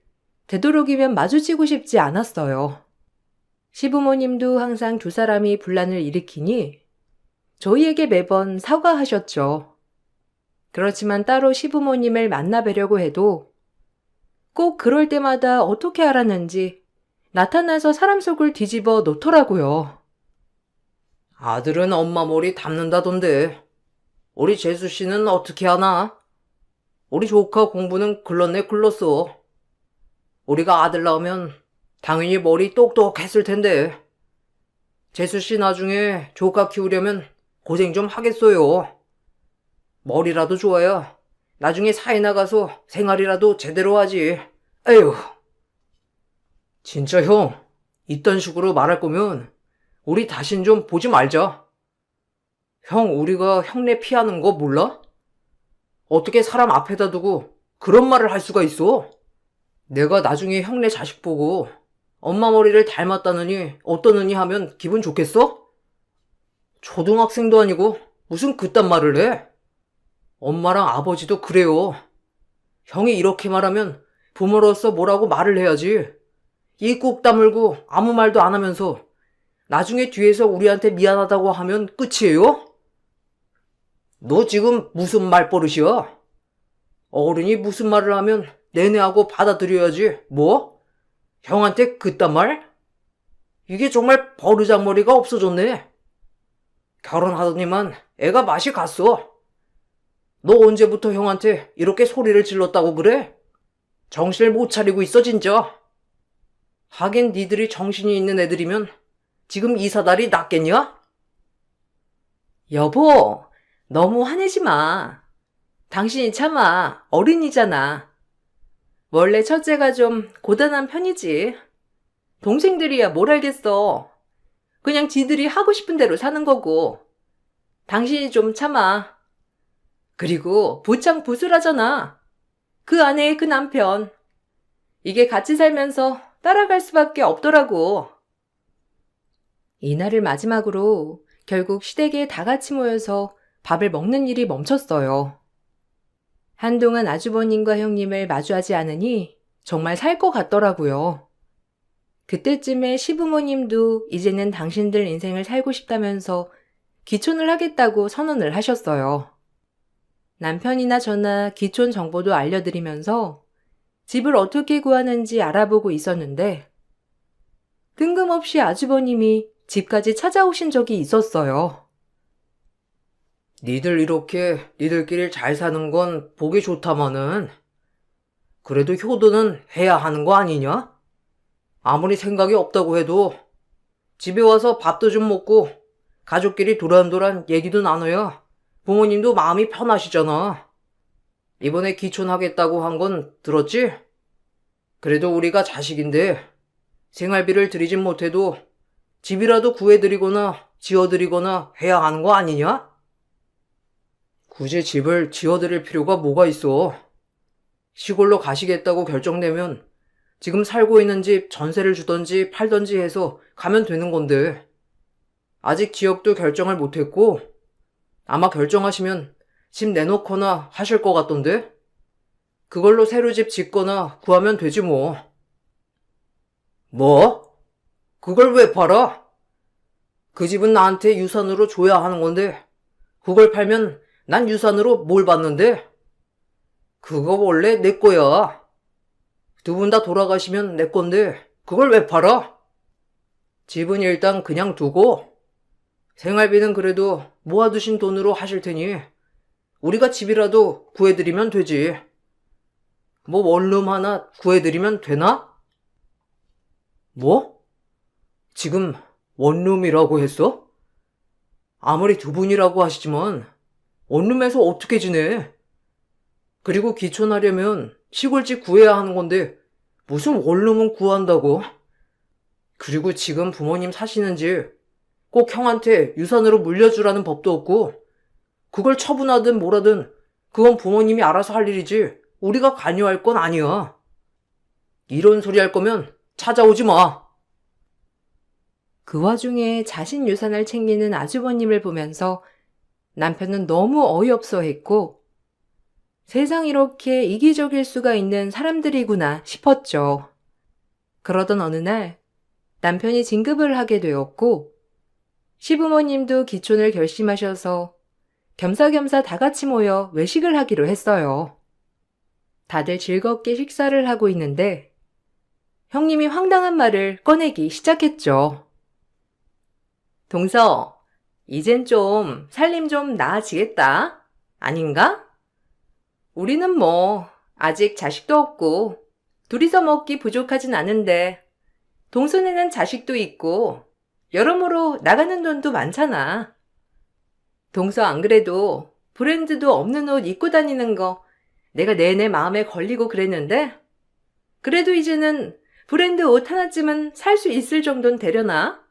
되도록이면 마주치고 싶지 않았어요. 시부모님도 항상 두 사람이 분란을 일으키니 저희에게 매번 사과하셨죠. 그렇지만 따로 시부모님을 만나뵈려고 해도 꼭 그럴 때마다 어떻게 알았는지 나타나서 사람 속을 뒤집어 놓더라고요. 아들은 엄마 머리 담는다던데 우리 재수씨는 어떻게 하나? 우리 조카 공부는 글렀네 글렀어. 우리가 아들 낳으면 당연히 머리 똑똑했을 텐데. 재수 씨 나중에 조카 키우려면 고생 좀 하겠어요. 머리라도 좋아야 나중에 사회 나가서 생활이라도 제대로 하지. 에휴. 진짜 형, 이딴 식으로 말할 거면 우리 다신 좀 보지 말자. 형, 우리가 형네 피하는 거 몰라? 어떻게 사람 앞에다 두고 그런 말을 할 수가 있어? 내가 나중에 형네 자식 보고 엄마 머리를 닮았다느니 어떠느니 하면 기분 좋겠어? 초등학생도 아니고 무슨 그딴 말을 해? 엄마랑 아버지도 그래요. 형이 이렇게 말하면 부모로서 뭐라고 말을 해야지. 입 꾹 다물고 아무 말도 안 하면서 나중에 뒤에서 우리한테 미안하다고 하면 끝이에요? 너 지금 무슨 말버릇이야? 어른이 무슨 말을 하면 내내하고 받아들여야지. 뭐? 형한테 그딴 말? 이게 정말 버르장머리가 없어졌네. 결혼하더니만 애가 맛이 갔어. 너 언제부터 형한테 이렇게 소리를 질렀다고 그래? 정신을 못 차리고 있어 진짜. 하긴 니들이 정신이 있는 애들이면 지금 이 사달이 낫겠냐? 여보, 너무 화내지 마. 당신이 차마 어린이잖아. 원래 첫째가 좀 고단한 편이지. 동생들이야 뭘 알겠어. 그냥 지들이 하고 싶은 대로 사는 거고. 당신이 좀 참아. 그리고 부창 부술하잖아. 그 아내의 그 남편. 이게 같이 살면서 따라갈 수밖에 없더라고. 이날을 마지막으로 결국 시댁에 다 같이 모여서 밥을 먹는 일이 멈췄어요. 한동안 아주버님과 형님을 마주하지 않으니 정말 살 것 같더라고요. 그때쯤에 시부모님도 이제는 당신들 인생을 살고 싶다면서 기촌을 하겠다고 선언을 하셨어요. 남편이나 저나 기촌 정보도 알려드리면서 집을 어떻게 구하는지 알아보고 있었는데 뜬금없이 아주버님이 집까지 찾아오신 적이 있었어요. 니들 이렇게 니들끼리 잘 사는 건 보기 좋다마는 그래도 효도는 해야 하는 거 아니냐? 아무리 생각이 없다고 해도 집에 와서 밥도 좀 먹고 가족끼리 도란도란 얘기도 나눠야 부모님도 마음이 편하시잖아. 이번에 기촌하겠다고 한 건 들었지? 그래도 우리가 자식인데 생활비를 드리진 못해도 집이라도 구해드리거나 지어드리거나 해야 하는 거 아니냐? 굳이 집을 지어드릴 필요가 뭐가 있어. 시골로 가시겠다고 결정되면 지금 살고 있는 집 전세를 주던지 팔던지 해서 가면 되는 건데 아직 지역도 결정을 못했고 아마 결정하시면 집 내놓거나 하실 것 같던데 그걸로 새로 집 짓거나 구하면 되지 뭐. 뭐? 그걸 왜 팔아? 그 집은 나한테 유산으로 줘야 하는 건데 그걸 팔면 난 유산으로 뭘 받는데? 그거 원래 내 거야. 두 분 다 돌아가시면 내 건데 그걸 왜 팔아? 집은 일단 그냥 두고 생활비는 그래도 모아두신 돈으로 하실 테니 우리가 집이라도 구해드리면 되지. 뭐 원룸 하나 구해드리면 되나? 뭐? 지금 원룸이라고 했어? 아무리 두 분이라고 하시지만 원룸에서 어떻게 지내? 그리고 기촌하려면 시골집 구해야 하는 건데 무슨 원룸은 구한다고? 그리고 지금 부모님 사시는 집 꼭 형한테 유산으로 물려주라는 법도 없고 그걸 처분하든 뭐라든 그건 부모님이 알아서 할 일이지 우리가 관여할 건 아니야. 이런 소리 할 거면 찾아오지 마. 그 와중에 자신 유산을 챙기는 아주버님을 보면서 남편은 너무 어이없어 했고 세상 이렇게 이기적일 수가 있는 사람들이구나 싶었죠. 그러던 어느 날 남편이 진급을 하게 되었고 시부모님도 기촌을 결심하셔서 겸사겸사 다 같이 모여 외식을 하기로 했어요. 다들 즐겁게 식사를 하고 있는데 형님이 황당한 말을 꺼내기 시작했죠. 동서, 이젠 좀 살림 좀 나아지겠다. 아닌가? 우리는 뭐 아직 자식도 없고 둘이서 먹기 부족하진 않은데 동선에는 자식도 있고 여러모로 나가는 돈도 많잖아. 동서 안 그래도 브랜드도 없는 옷 입고 다니는 거 내가 내내 마음에 걸리고 그랬는데 그래도 이제는 브랜드 옷 하나쯤은 살 수 있을 정도는 되려나?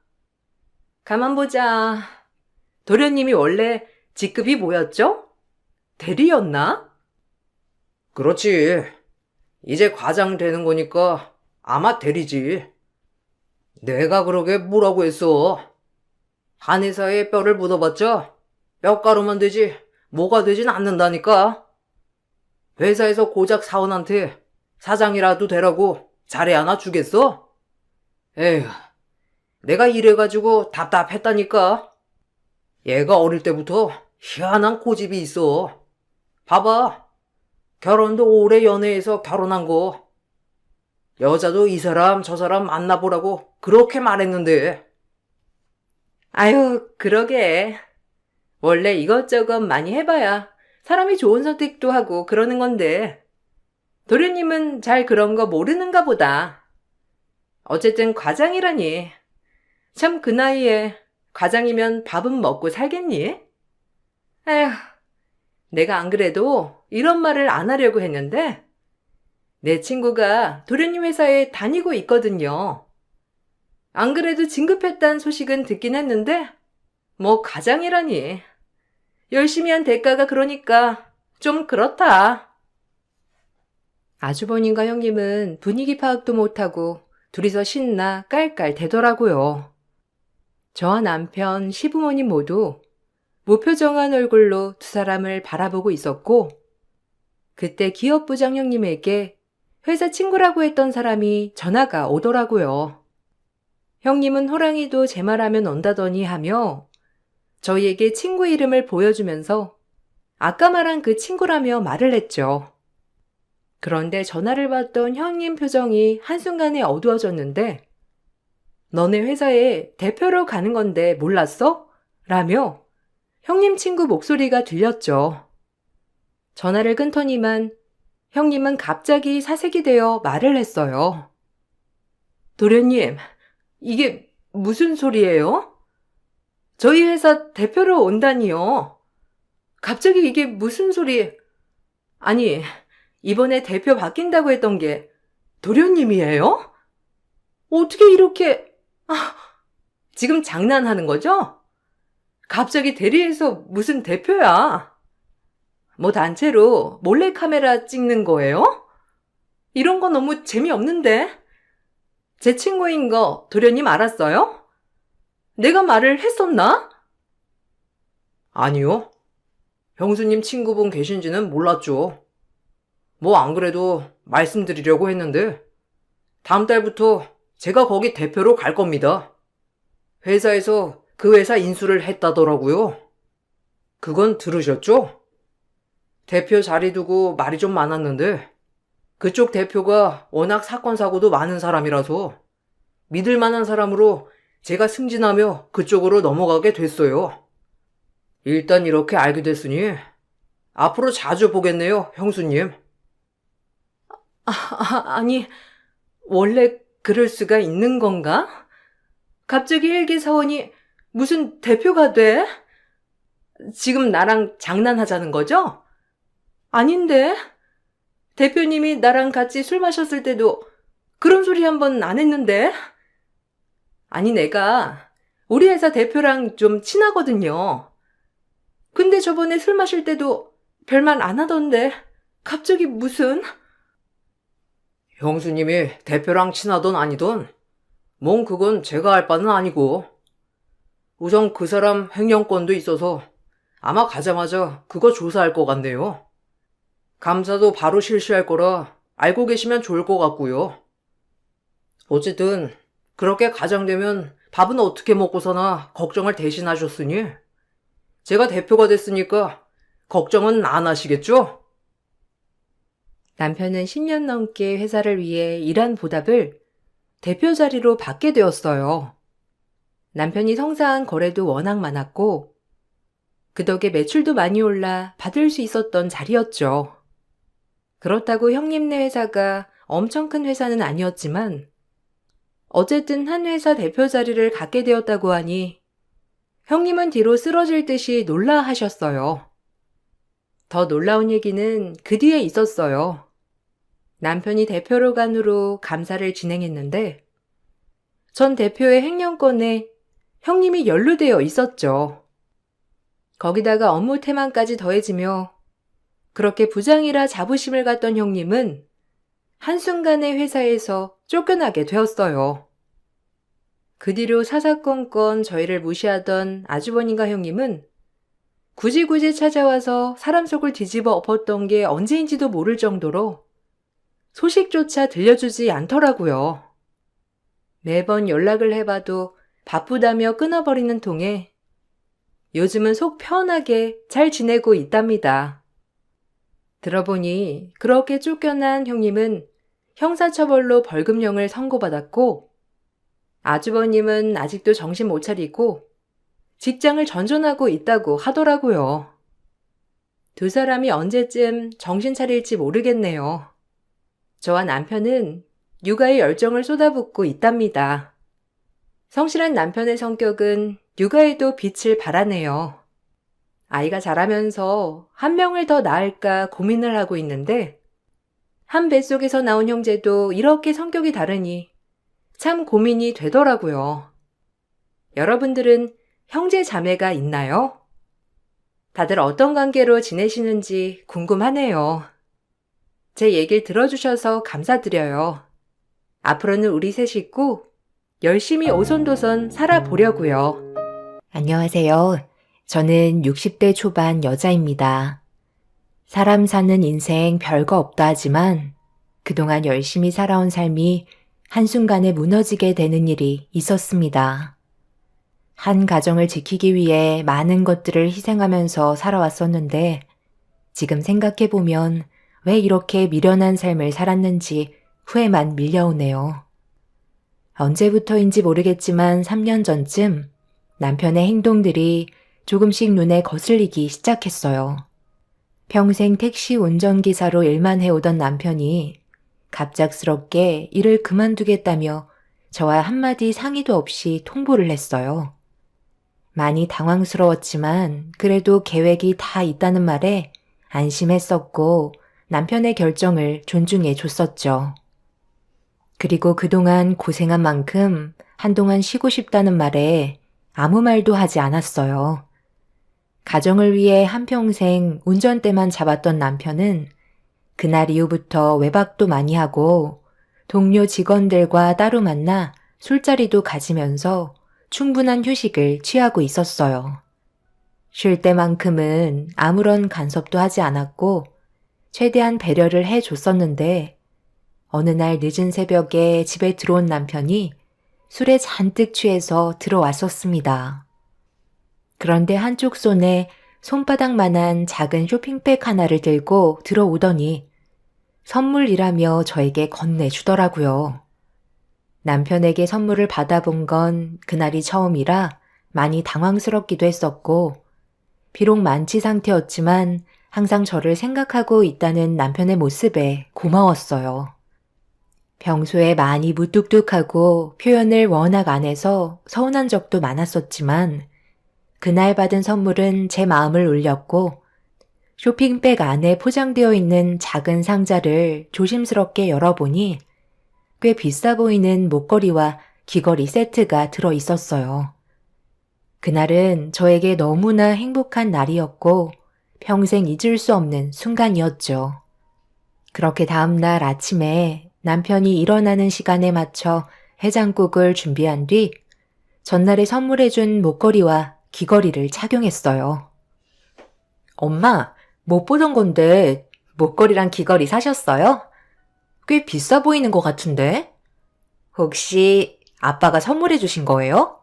가만 보자. 도련님이 원래 직급이 뭐였죠? 대리였나? 그렇지. 이제 과장 되는 거니까 아마 대리지. 내가 그러게 뭐라고 했어. 한 회사에 뼈를 묻어봤자 뼈가루만 되지 뭐가 되진 않는다니까. 회사에서 고작 사원한테 사장이라도 되라고 자리 하나 주겠어? 에휴, 내가 이래가지고 답답했다니까. 얘가 어릴 때부터 희한한 고집이 있어. 봐봐. 결혼도 오래 연애해서 결혼한 거. 여자도 이 사람 저 사람 만나보라고 그렇게 말했는데. 아유, 그러게. 원래 이것저것 많이 해봐야 사람이 좋은 선택도 하고 그러는 건데 도련님은 잘 그런 거 모르는가 보다. 어쨌든 과장이라니. 참 그 나이에 과장이면 밥은 먹고 살겠니? 에휴, 내가 안 그래도 이런 말을 안 하려고 했는데 내 친구가 도련님 회사에 다니고 있거든요. 안 그래도 진급했다는 소식은 듣긴 했는데 뭐 과장이라니. 열심히 한 대가가 그러니까 좀 그렇다. 아주버님과 형님은 분위기 파악도 못하고 둘이서 신나 깔깔 대더라고요. 저와 남편, 시부모님 모두 무표정한 얼굴로 두 사람을 바라보고 있었고 그때 기업부장 형님에게 회사 친구라고 했던 사람이 전화가 오더라고요. 형님은 호랑이도 제 말하면 온다더니 하며 저희에게 친구 이름을 보여주면서 아까 말한 그 친구라며 말을 했죠. 그런데 전화를 받던 형님 표정이 한순간에 어두워졌는데 너네 회사에 대표로 가는 건데 몰랐어? 라며 형님 친구 목소리가 들렸죠. 전화를 끊더니만 형님은 갑자기 사색이 되어 말을 했어요. 도련님, 이게 무슨 소리예요? 저희 회사 대표로 온다니요. 갑자기 이게 무슨 소리... 아니, 이번에 대표 바뀐다고 했던 게 도련님이에요? 어떻게 이렇게... 지금 장난하는 거죠? 갑자기 대리에서 무슨 대표야? 뭐 단체로 몰래카메라 찍는 거예요? 이런 거 너무 재미없는데? 제 친구인 거 도련님 알았어요? 내가 말을 했었나? 아니요. 형수님 친구분 계신지는 몰랐죠. 뭐 안 그래도 말씀드리려고 했는데 다음 달부터 제가 거기 대표로 갈 겁니다. 회사에서 그 회사 인수를 했다더라고요. 그건 들으셨죠? 대표 자리 두고 말이 좀 많았는데 그쪽 대표가 워낙 사건 사고도 많은 사람이라서 믿을 만한 사람으로 제가 승진하며 그쪽으로 넘어가게 됐어요. 일단 이렇게 알게 됐으니 앞으로 자주 보겠네요, 형수님. 아니, 원래 그럴 수가 있는 건가? 갑자기 일개 사원이 무슨 대표가 돼? 지금 나랑 장난하자는 거죠? 아닌데? 대표님이 나랑 같이 술 마셨을 때도 그런 소리 한 번 안 했는데? 아니, 내가 우리 회사 대표랑 좀 친하거든요. 근데 저번에 술 마실 때도 별말 안 하던데 갑자기 무슨... 형수님이 대표랑 친하던 아니던 뭔 그건 제가 알 바는 아니고 우선 그 사람 횡령권도 있어서 아마 가자마자 그거 조사할 것 같네요. 감사도 바로 실시할 거라 알고 계시면 좋을 것 같고요. 어쨌든 그렇게 가장되면 밥은 어떻게 먹고 사나 걱정을 대신하셨으니 제가 대표가 됐으니까 걱정은 안 하시겠죠? 남편은 10년 넘게 회사를 위해 일한 보답을 대표 자리로 받게 되었어요. 남편이 성사한 거래도 워낙 많았고 그 덕에 매출도 많이 올라 받을 수 있었던 자리였죠. 그렇다고 형님네 회사가 엄청 큰 회사는 아니었지만 어쨌든 한 회사 대표 자리를 갖게 되었다고 하니 형님은 뒤로 쓰러질 듯이 놀라하셨어요. 더 놀라운 얘기는 그 뒤에 있었어요. 남편이 대표로 간 후로 감사를 진행했는데 전 대표의 횡령건에 형님이 연루되어 있었죠. 거기다가 업무 태만까지 더해지며 그렇게 부장이라 자부심을 갖던 형님은 한순간에 회사에서 쫓겨나게 되었어요. 그 뒤로 사사건건 저희를 무시하던 아주버님과 형님은 굳이 찾아와서 사람 속을 뒤집어 엎었던 게 언제인지도 모를 정도로 소식조차 들려주지 않더라고요. 매번 연락을 해봐도 바쁘다며 끊어버리는 통에 요즘은 속 편하게 잘 지내고 있답니다. 들어보니 그렇게 쫓겨난 형님은 형사처벌로 벌금형을 선고받았고 아주버님은 아직도 정신 못 차리고 직장을 전전하고 있다고 하더라고요. 두 사람이 언제쯤 정신 차릴지 모르겠네요. 저와 남편은 육아에 열정을 쏟아붓고 있답니다. 성실한 남편의 성격은 육아에도 빛을 발하네요. 아이가 자라면서 한 명을 더 낳을까 고민을 하고 있는데 한 뱃속에서 나온 형제도 이렇게 성격이 다르니 참 고민이 되더라고요. 여러분들은 형제 자매가 있나요? 다들 어떤 관계로 지내시는지 궁금하네요. 제 얘기를 들어주셔서 감사드려요. 앞으로는 우리 세 식구 열심히 오손도손 살아보려고요. 안녕하세요. 저는 60대 초반 여자입니다. 사람 사는 인생 별거 없다 하지만 그동안 열심히 살아온 삶이 한순간에 무너지게 되는 일이 있었습니다. 한 가정을 지키기 위해 많은 것들을 희생하면서 살아왔었는데 지금 생각해보면 왜 이렇게 미련한 삶을 살았는지 후회만 밀려오네요. 언제부터인지 모르겠지만 3년 전쯤 남편의 행동들이 조금씩 눈에 거슬리기 시작했어요. 평생 택시 운전기사로 일만 해오던 남편이 갑작스럽게 일을 그만두겠다며 저와 한마디 상의도 없이 통보를 했어요. 많이 당황스러웠지만 그래도 계획이 다 있다는 말에 안심했었고 남편의 결정을 존중해 줬었죠. 그리고 그동안 고생한 만큼 한동안 쉬고 싶다는 말에 아무 말도 하지 않았어요. 가정을 위해 한평생 운전대만 잡았던 남편은 그날 이후부터 외박도 많이 하고 동료 직원들과 따로 만나 술자리도 가지면서 충분한 휴식을 취하고 있었어요. 쉴 때만큼은 아무런 간섭도 하지 않았고 최대한 배려를 해줬었는데 어느 날 늦은 새벽에 집에 들어온 남편이 술에 잔뜩 취해서 들어왔었습니다. 그런데 한쪽 손에 손바닥만한 작은 쇼핑백 하나를 들고 들어오더니 선물이라며 저에게 건네주더라고요. 남편에게 선물을 받아본 건 그날이 처음이라 많이 당황스럽기도 했었고 비록 만취 상태였지만 항상 저를 생각하고 있다는 남편의 모습에 고마웠어요. 평소에 많이 무뚝뚝하고 표현을 워낙 안 해서 서운한 적도 많았었지만 그날 받은 선물은 제 마음을 울렸고 쇼핑백 안에 포장되어 있는 작은 상자를 조심스럽게 열어보니 꽤 비싸 보이는 목걸이와 귀걸이 세트가 들어 있었어요. 그날은 저에게 너무나 행복한 날이었고 평생 잊을 수 없는 순간이었죠. 그렇게 다음날 아침에 남편이 일어나는 시간에 맞춰 해장국을 준비한 뒤 전날에 선물해준 목걸이와 귀걸이를 착용했어요. 엄마, 못 보던 건데 목걸이랑 귀걸이 사셨어요? 꽤 비싸 보이는 것 같은데? 혹시 아빠가 선물해 주신 거예요?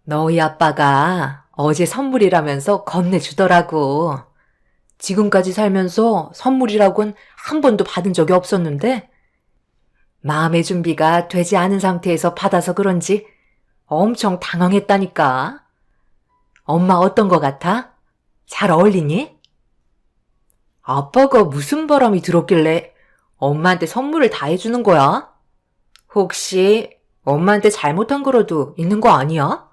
너희 아빠가 어제 선물이라면서 건네주더라고. 지금까지 살면서 선물이라곤 한 번도 받은 적이 없었는데 마음의 준비가 되지 않은 상태에서 받아서 그런지 엄청 당황했다니까. 엄마 어떤 거 같아? 잘 어울리니? 아빠가 무슨 바람이 들었길래 엄마한테 선물을 다 해주는 거야? 혹시 엄마한테 잘못한 거라도 있는 거 아니야?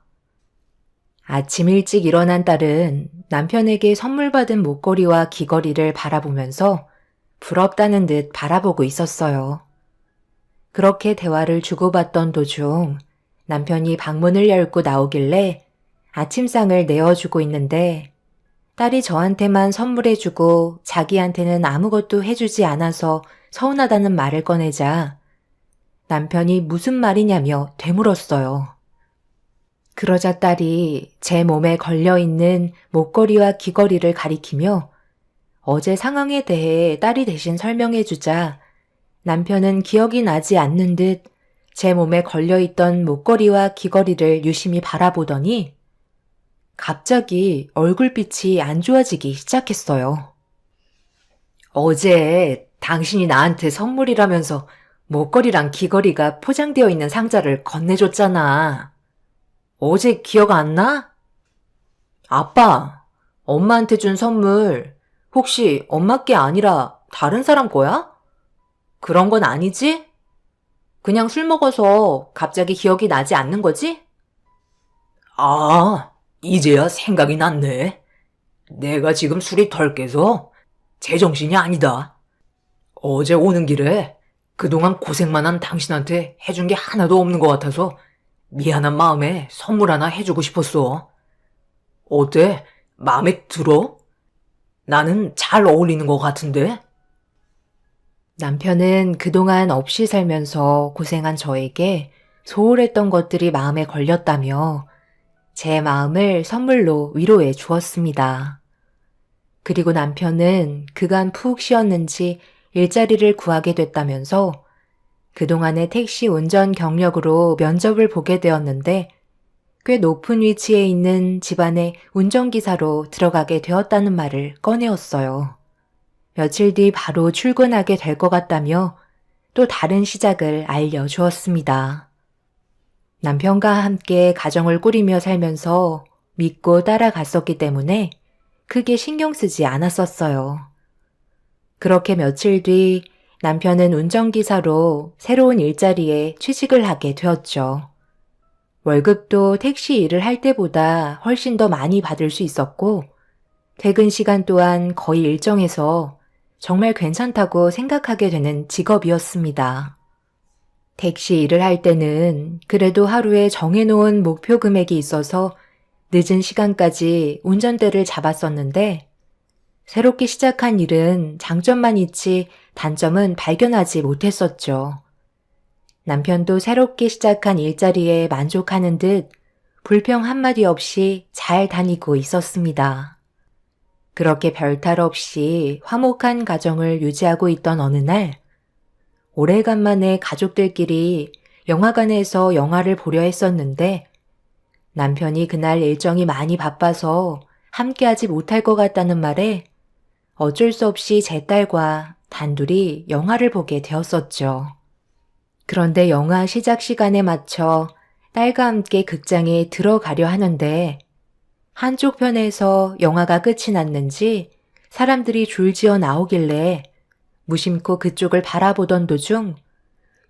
아침 일찍 일어난 딸은 남편에게 선물 받은 목걸이와 귀걸이를 바라보면서 부럽다는 듯 바라보고 있었어요. 그렇게 대화를 주고받던 도중 남편이 방문을 열고 나오길래 아침상을 내어주고 있는데 딸이 저한테만 선물해주고 자기한테는 아무것도 해주지 않아서 서운하다는 말을 꺼내자 남편이 무슨 말이냐며 되물었어요. 그러자 딸이 제 몸에 걸려있는 목걸이와 귀걸이를 가리키며 어제 상황에 대해 딸이 대신 설명해주자 남편은 기억이 나지 않는 듯 제 몸에 걸려있던 목걸이와 귀걸이를 유심히 바라보더니 갑자기 얼굴빛이 안 좋아지기 시작했어요. 어제 당신이 나한테 선물이라면서 목걸이랑 귀걸이가 포장되어 있는 상자를 건네줬잖아. 어제 기억 안 나? 아빠, 엄마한테 준 선물 혹시 엄마 게 아니라 다른 사람 거야? 그런 건 아니지? 그냥 술 먹어서 갑자기 기억이 나지 않는 거지? 아, 이제야 생각이 났네. 내가 지금 술이 덜 깨서 제정신이 아니다. 어제 오는 길에 그동안 고생만 한 당신한테 해준 게 하나도 없는 것 같아서 미안한 마음에 선물 하나 해주고 싶었어. 어때? 마음에 들어? 나는 잘 어울리는 것 같은데? 남편은 그동안 없이 살면서 고생한 저에게 소홀했던 것들이 마음에 걸렸다며 제 마음을 선물로 위로해 주었습니다. 그리고 남편은 그간 푹 쉬었는지 일자리를 구하게 됐다면서 그동안의 택시 운전 경력으로 면접을 보게 되었는데 꽤 높은 위치에 있는 집안의 운전기사로 들어가게 되었다는 말을 꺼내었어요. 며칠 뒤 바로 출근하게 될 것 같다며 또 다른 시작을 알려주었습니다. 남편과 함께 가정을 꾸리며 살면서 믿고 따라갔었기 때문에 크게 신경 쓰지 않았었어요. 그렇게 며칠 뒤 남편은 운전기사로 새로운 일자리에 취직을 하게 되었죠. 월급도 택시 일을 할 때보다 훨씬 더 많이 받을 수 있었고 퇴근 시간 또한 거의 일정해서 정말 괜찮다고 생각하게 되는 직업이었습니다. 택시 일을 할 때는 그래도 하루에 정해놓은 목표 금액이 있어서 늦은 시간까지 운전대를 잡았었는데 새롭게 시작한 일은 장점만 있지 단점은 발견하지 못했었죠. 남편도 새롭게 시작한 일자리에 만족하는 듯 불평 한마디 없이 잘 다니고 있었습니다. 그렇게 별탈 없이 화목한 가정을 유지하고 있던 어느 날, 오래간만에 가족들끼리 영화관에서 영화를 보려 했었는데 남편이 그날 일정이 많이 바빠서 함께하지 못할 것 같다는 말에 어쩔 수 없이 제 딸과 단둘이 영화를 보게 되었었죠. 그런데 영화 시작 시간에 맞춰 딸과 함께 극장에 들어가려 하는데 한쪽 편에서 영화가 끝이 났는지 사람들이 줄지어 나오길래 무심코 그쪽을 바라보던 도중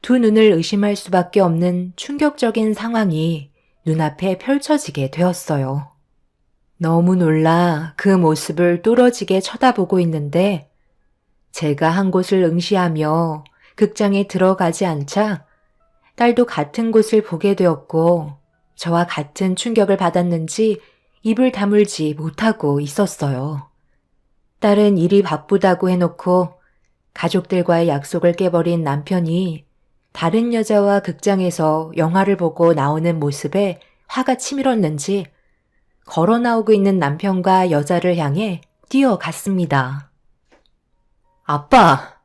두 눈을 의심할 수밖에 없는 충격적인 상황이 눈앞에 펼쳐지게 되었어요. 너무 놀라 그 모습을 뚫어지게 쳐다보고 있는데 제가 한 곳을 응시하며 극장에 들어가지 않자 딸도 같은 곳을 보게 되었고 저와 같은 충격을 받았는지 입을 다물지 못하고 있었어요. 딸은 일이 바쁘다고 해놓고 가족들과의 약속을 깨버린 남편이 다른 여자와 극장에서 영화를 보고 나오는 모습에 화가 치밀었는지 걸어 나오고 있는 남편과 여자를 향해 뛰어갔습니다. 아빠,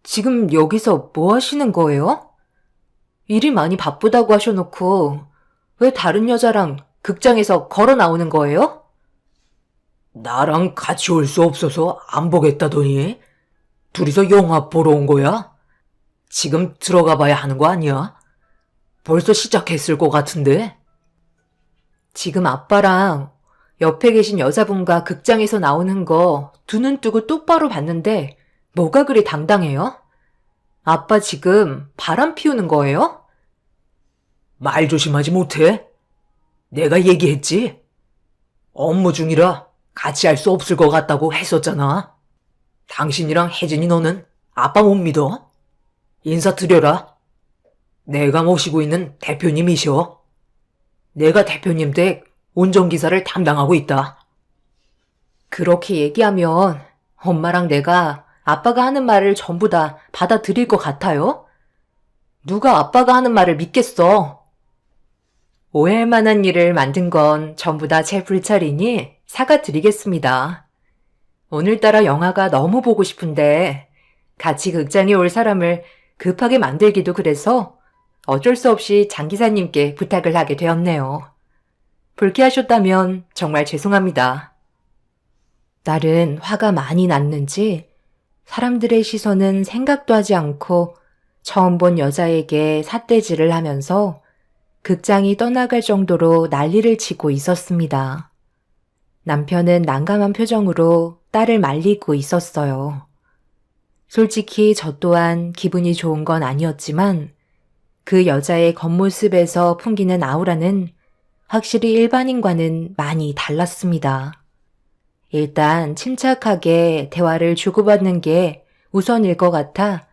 지금 여기서 뭐 하시는 거예요? 일이 많이 바쁘다고 하셔놓고 왜 다른 여자랑 극장에서 걸어 나오는 거예요? 나랑 같이 올 수 없어서 안 보겠다더니 둘이서 영화 보러 온 거야? 지금 들어가 봐야 하는 거 아니야? 벌써 시작했을 것 같은데? 지금 아빠랑 옆에 계신 여자분과 극장에서 나오는 거 두 눈 뜨고 똑바로 봤는데 뭐가 그리 당당해요? 아빠 지금 바람 피우는 거예요? 말 조심하지 못해? 내가 얘기했지? 업무 중이라 같이 할 수 없을 것 같다고 했었잖아. 당신이랑 혜진이 너는 아빠 못 믿어? 인사드려라. 내가 모시고 있는 대표님이셔. 내가 대표님 댁 운전기사를 담당하고 있다. 그렇게 얘기하면 엄마랑 내가 아빠가 하는 말을 전부 다 받아들일 것 같아요? 누가 아빠가 하는 말을 믿겠어? 오해할 만한 일을 만든 건 전부 다 제 불찰이니 사과드리겠습니다. 오늘따라 영화가 너무 보고 싶은데 같이 극장에 올 사람을 급하게 만들기도 그래서 어쩔 수 없이 장 기사님께 부탁을 하게 되었네요. 불쾌하셨다면 정말 죄송합니다. 딸은 화가 많이 났는지 사람들의 시선은 생각도 하지 않고 처음 본 여자에게 삿대질을 하면서 극장이 떠나갈 정도로 난리를 치고 있었습니다. 남편은 난감한 표정으로 딸을 말리고 있었어요. 솔직히 저 또한 기분이 좋은 건 아니었지만 그 여자의 겉모습에서 풍기는 아우라는 확실히 일반인과는 많이 달랐습니다. 일단 침착하게 대화를 주고받는 게 우선일 것 같아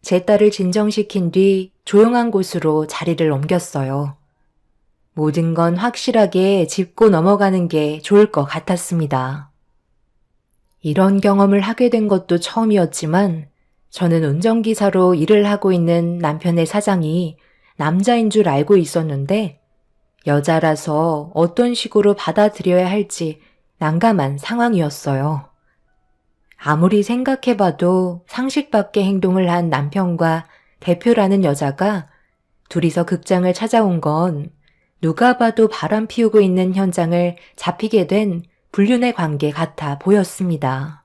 제 딸을 진정시킨 뒤 조용한 곳으로 자리를 옮겼어요. 모든 건 확실하게 짚고 넘어가는 게 좋을 것 같았습니다. 이런 경험을 하게 된 것도 처음이었지만 저는 운전기사로 일을 하고 있는 남편의 사장이 남자인 줄 알고 있었는데 여자라서 어떤 식으로 받아들여야 할지 난감한 상황이었어요. 아무리 생각해봐도 상식 밖의 행동을 한 남편과 대표라는 여자가 둘이서 극장을 찾아온 건 누가 봐도 바람 피우고 있는 현장을 잡히게 된 불륜의 관계 같아 보였습니다.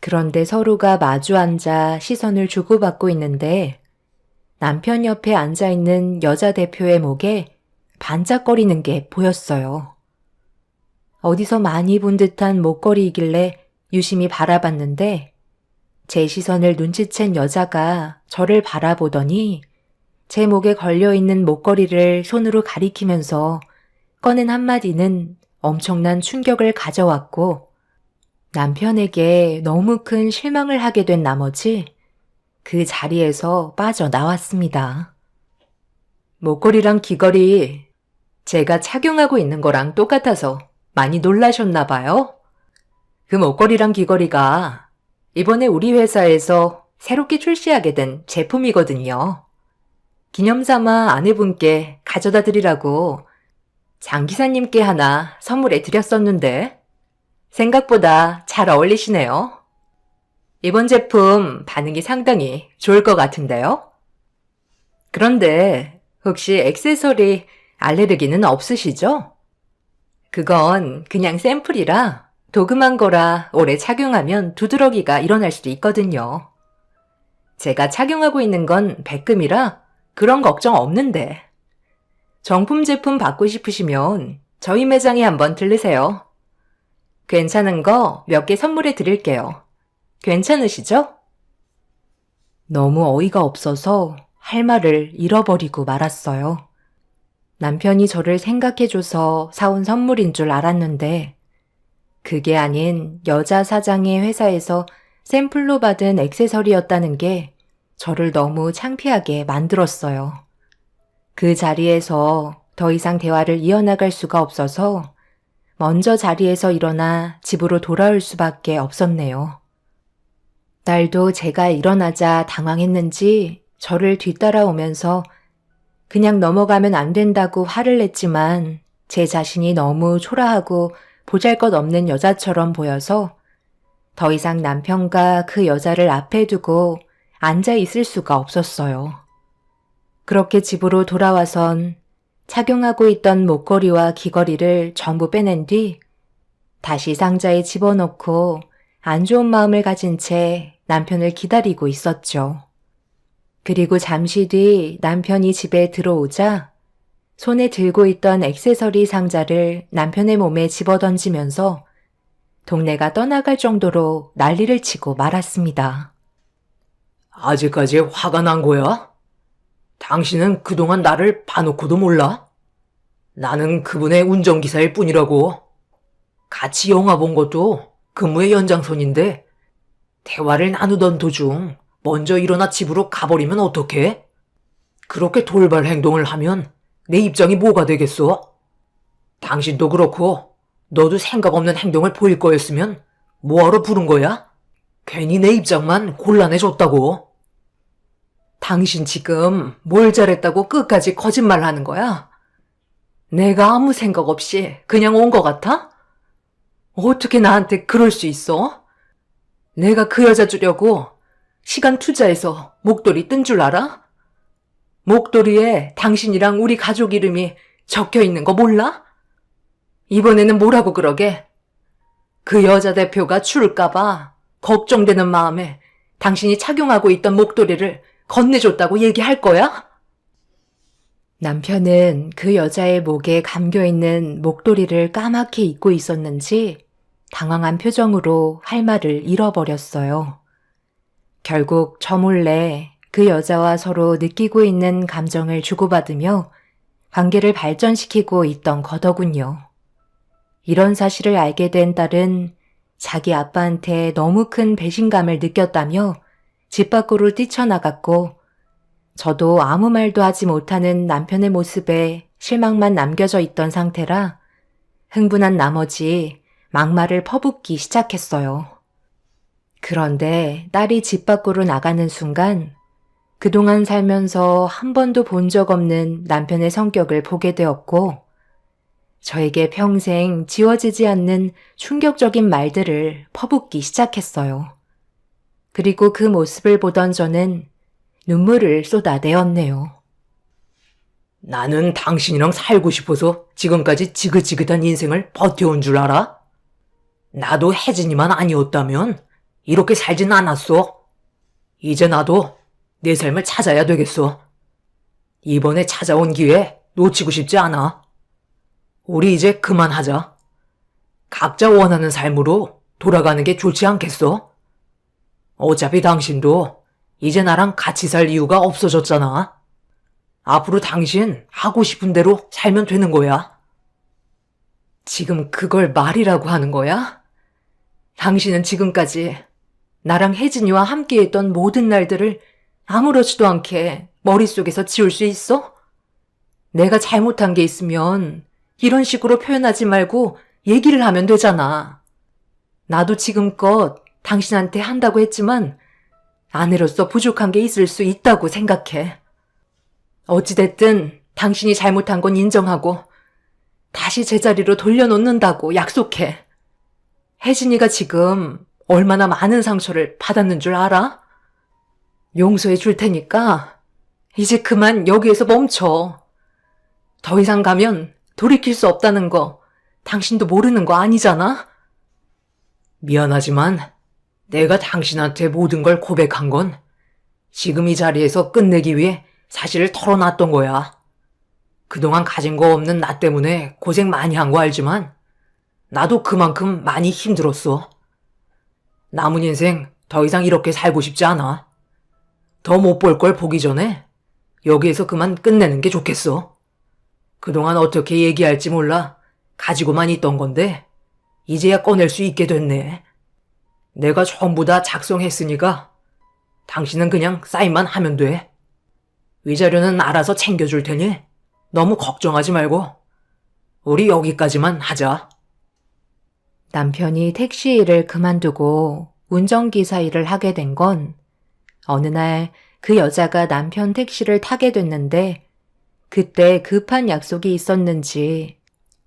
그런데 서로가 마주 앉아 시선을 주고받고 있는데 남편 옆에 앉아있는 여자 대표의 목에 반짝거리는 게 보였어요. 어디서 많이 본 듯한 목걸이이길래 유심히 바라봤는데 제 시선을 눈치챈 여자가 저를 바라보더니 제 목에 걸려있는 목걸이를 손으로 가리키면서 꺼낸 한마디는 엄청난 충격을 가져왔고 남편에게 너무 큰 실망을 하게 된 나머지 그 자리에서 빠져나왔습니다. 목걸이랑 귀걸이 제가 착용하고 있는 거랑 똑같아서 많이 놀라셨나 봐요. 그 목걸이랑 귀걸이가 이번에 우리 회사에서 새롭게 출시하게 된 제품이거든요. 기념삼아 아내분께 가져다 드리라고 장 기사님께 하나 선물해 드렸었는데 생각보다 잘 어울리시네요. 이번 제품 반응이 상당히 좋을 것 같은데요. 그런데 혹시 액세서리 알레르기는 없으시죠? 그건 그냥 샘플이라 도금한 거라 오래 착용하면 두드러기가 일어날 수도 있거든요. 제가 착용하고 있는 건 백금이라 그런 걱정 없는데. 정품 제품 받고 싶으시면 저희 매장에 한번 들르세요. 괜찮은 거 몇 개 선물해 드릴게요. 괜찮으시죠? 너무 어이가 없어서 할 말을 잃어버리고 말았어요. 남편이 저를 생각해줘서 사온 선물인 줄 알았는데 그게 아닌 여자 사장의 회사에서 샘플로 받은 액세서리였다는 게 저를 너무 창피하게 만들었어요. 그 자리에서 더 이상 대화를 이어나갈 수가 없어서 먼저 자리에서 일어나 집으로 돌아올 수밖에 없었네요. 딸도 제가 일어나자 당황했는지 저를 뒤따라오면서 그냥 넘어가면 안 된다고 화를 냈지만 제 자신이 너무 초라하고 보잘것없는 여자처럼 보여서 더 이상 남편과 그 여자를 앞에 두고 앉아 있을 수가 없었어요. 그렇게 집으로 돌아와선 착용하고 있던 목걸이와 귀걸이를 전부 빼낸 뒤 다시 상자에 집어넣고 안 좋은 마음을 가진 채 남편을 기다리고 있었죠. 그리고 잠시 뒤 남편이 집에 들어오자 손에 들고 있던 액세서리 상자를 남편의 몸에 집어던지면서 동네가 떠나갈 정도로 난리를 치고 말았습니다. 아직까지 화가 난 거야? 당신은 그동안 나를 봐놓고도 몰라? 나는 그분의 운전기사일 뿐이라고. 같이 영화 본 것도 근무의 연장선인데 대화를 나누던 도중 먼저 일어나 집으로 가버리면 어떡해? 그렇게 돌발 행동을 하면 내 입장이 뭐가 되겠어? 당신도 그렇고 너도 생각 없는 행동을 보일 거였으면 뭐하러 부른 거야? 괜히 내 입장만 곤란해졌다고. 당신 지금 뭘 잘했다고 끝까지 거짓말 하는 거야? 내가 아무 생각 없이 그냥 온 것 같아? 어떻게 나한테 그럴 수 있어? 내가 그 여자 주려고 시간 투자해서 목도리 뜬 줄 알아? 목도리에 당신이랑 우리 가족 이름이 적혀 있는 거 몰라? 이번에는 뭐라고 그러게? 그 여자 대표가 추울까봐 걱정되는 마음에 당신이 착용하고 있던 목도리를 건네줬다고 얘기할 거야? 남편은 그 여자의 목에 감겨있는 목도리를 까맣게 잊고 있었는지 당황한 표정으로 할 말을 잃어버렸어요. 결국 저 몰래 그 여자와 서로 느끼고 있는 감정을 주고받으며 관계를 발전시키고 있던 거더군요. 이런 사실을 알게 된 딸은 자기 아빠한테 너무 큰 배신감을 느꼈다며 집 밖으로 뛰쳐나갔고, 저도 아무 말도 하지 못하는 남편의 모습에 실망만 남겨져 있던 상태라 흥분한 나머지 막말을 퍼붓기 시작했어요. 그런데 딸이 집 밖으로 나가는 순간 그동안 살면서 한 번도 본 적 없는 남편의 성격을 보게 되었고, 저에게 평생 지워지지 않는 충격적인 말들을 퍼붓기 시작했어요. 그리고 그 모습을 보던 저는 눈물을 쏟아내었네요. 나는 당신이랑 살고 싶어서 지금까지 지긋지긋한 인생을 버텨온 줄 알아? 나도 혜진이만 아니었다면 이렇게 살진 않았어. 이제 나도 내 삶을 찾아야 되겠어. 이번에 찾아온 기회 놓치고 싶지 않아. 우리 이제 그만하자. 각자 원하는 삶으로 돌아가는 게 좋지 않겠어? 어차피 당신도 이제 나랑 같이 살 이유가 없어졌잖아. 앞으로 당신 하고 싶은 대로 살면 되는 거야. 지금 그걸 말이라고 하는 거야? 당신은 지금까지 나랑 혜진이와 함께했던 모든 날들을 아무렇지도 않게 머릿속에서 지울 수 있어? 내가 잘못한 게 있으면 이런 식으로 표현하지 말고 얘기를 하면 되잖아. 나도 지금껏 당신한테 한다고 했지만 아내로서 부족한 게 있을 수 있다고 생각해. 어찌됐든 당신이 잘못한 건 인정하고 다시 제자리로 돌려놓는다고 약속해. 혜진이가 지금 얼마나 많은 상처를 받았는 줄 알아? 용서해 줄 테니까 이제 그만 여기에서 멈춰. 더 이상 가면 돌이킬 수 없다는 거 당신도 모르는 거 아니잖아? 미안하지만 내가 당신한테 모든 걸 고백한 건 지금 이 자리에서 끝내기 위해 사실을 털어놨던 거야. 그동안 가진 거 없는 나 때문에 고생 많이 한 거 알지만 나도 그만큼 많이 힘들었어. 남은 인생 더 이상 이렇게 살고 싶지 않아. 더 못 볼 걸 보기 전에 여기에서 그만 끝내는 게 좋겠어. 그동안 어떻게 얘기할지 몰라 가지고만 있던 건데 이제야 꺼낼 수 있게 됐네. 내가 전부 다 작성했으니까 당신은 그냥 사인만 하면 돼. 위자료는 알아서 챙겨줄 테니 너무 걱정하지 말고 우리 여기까지만 하자. 남편이 택시 일을 그만두고 운전기사 일을 하게 된 건 어느 날 그 여자가 남편 택시를 타게 됐는데 그때 급한 약속이 있었는지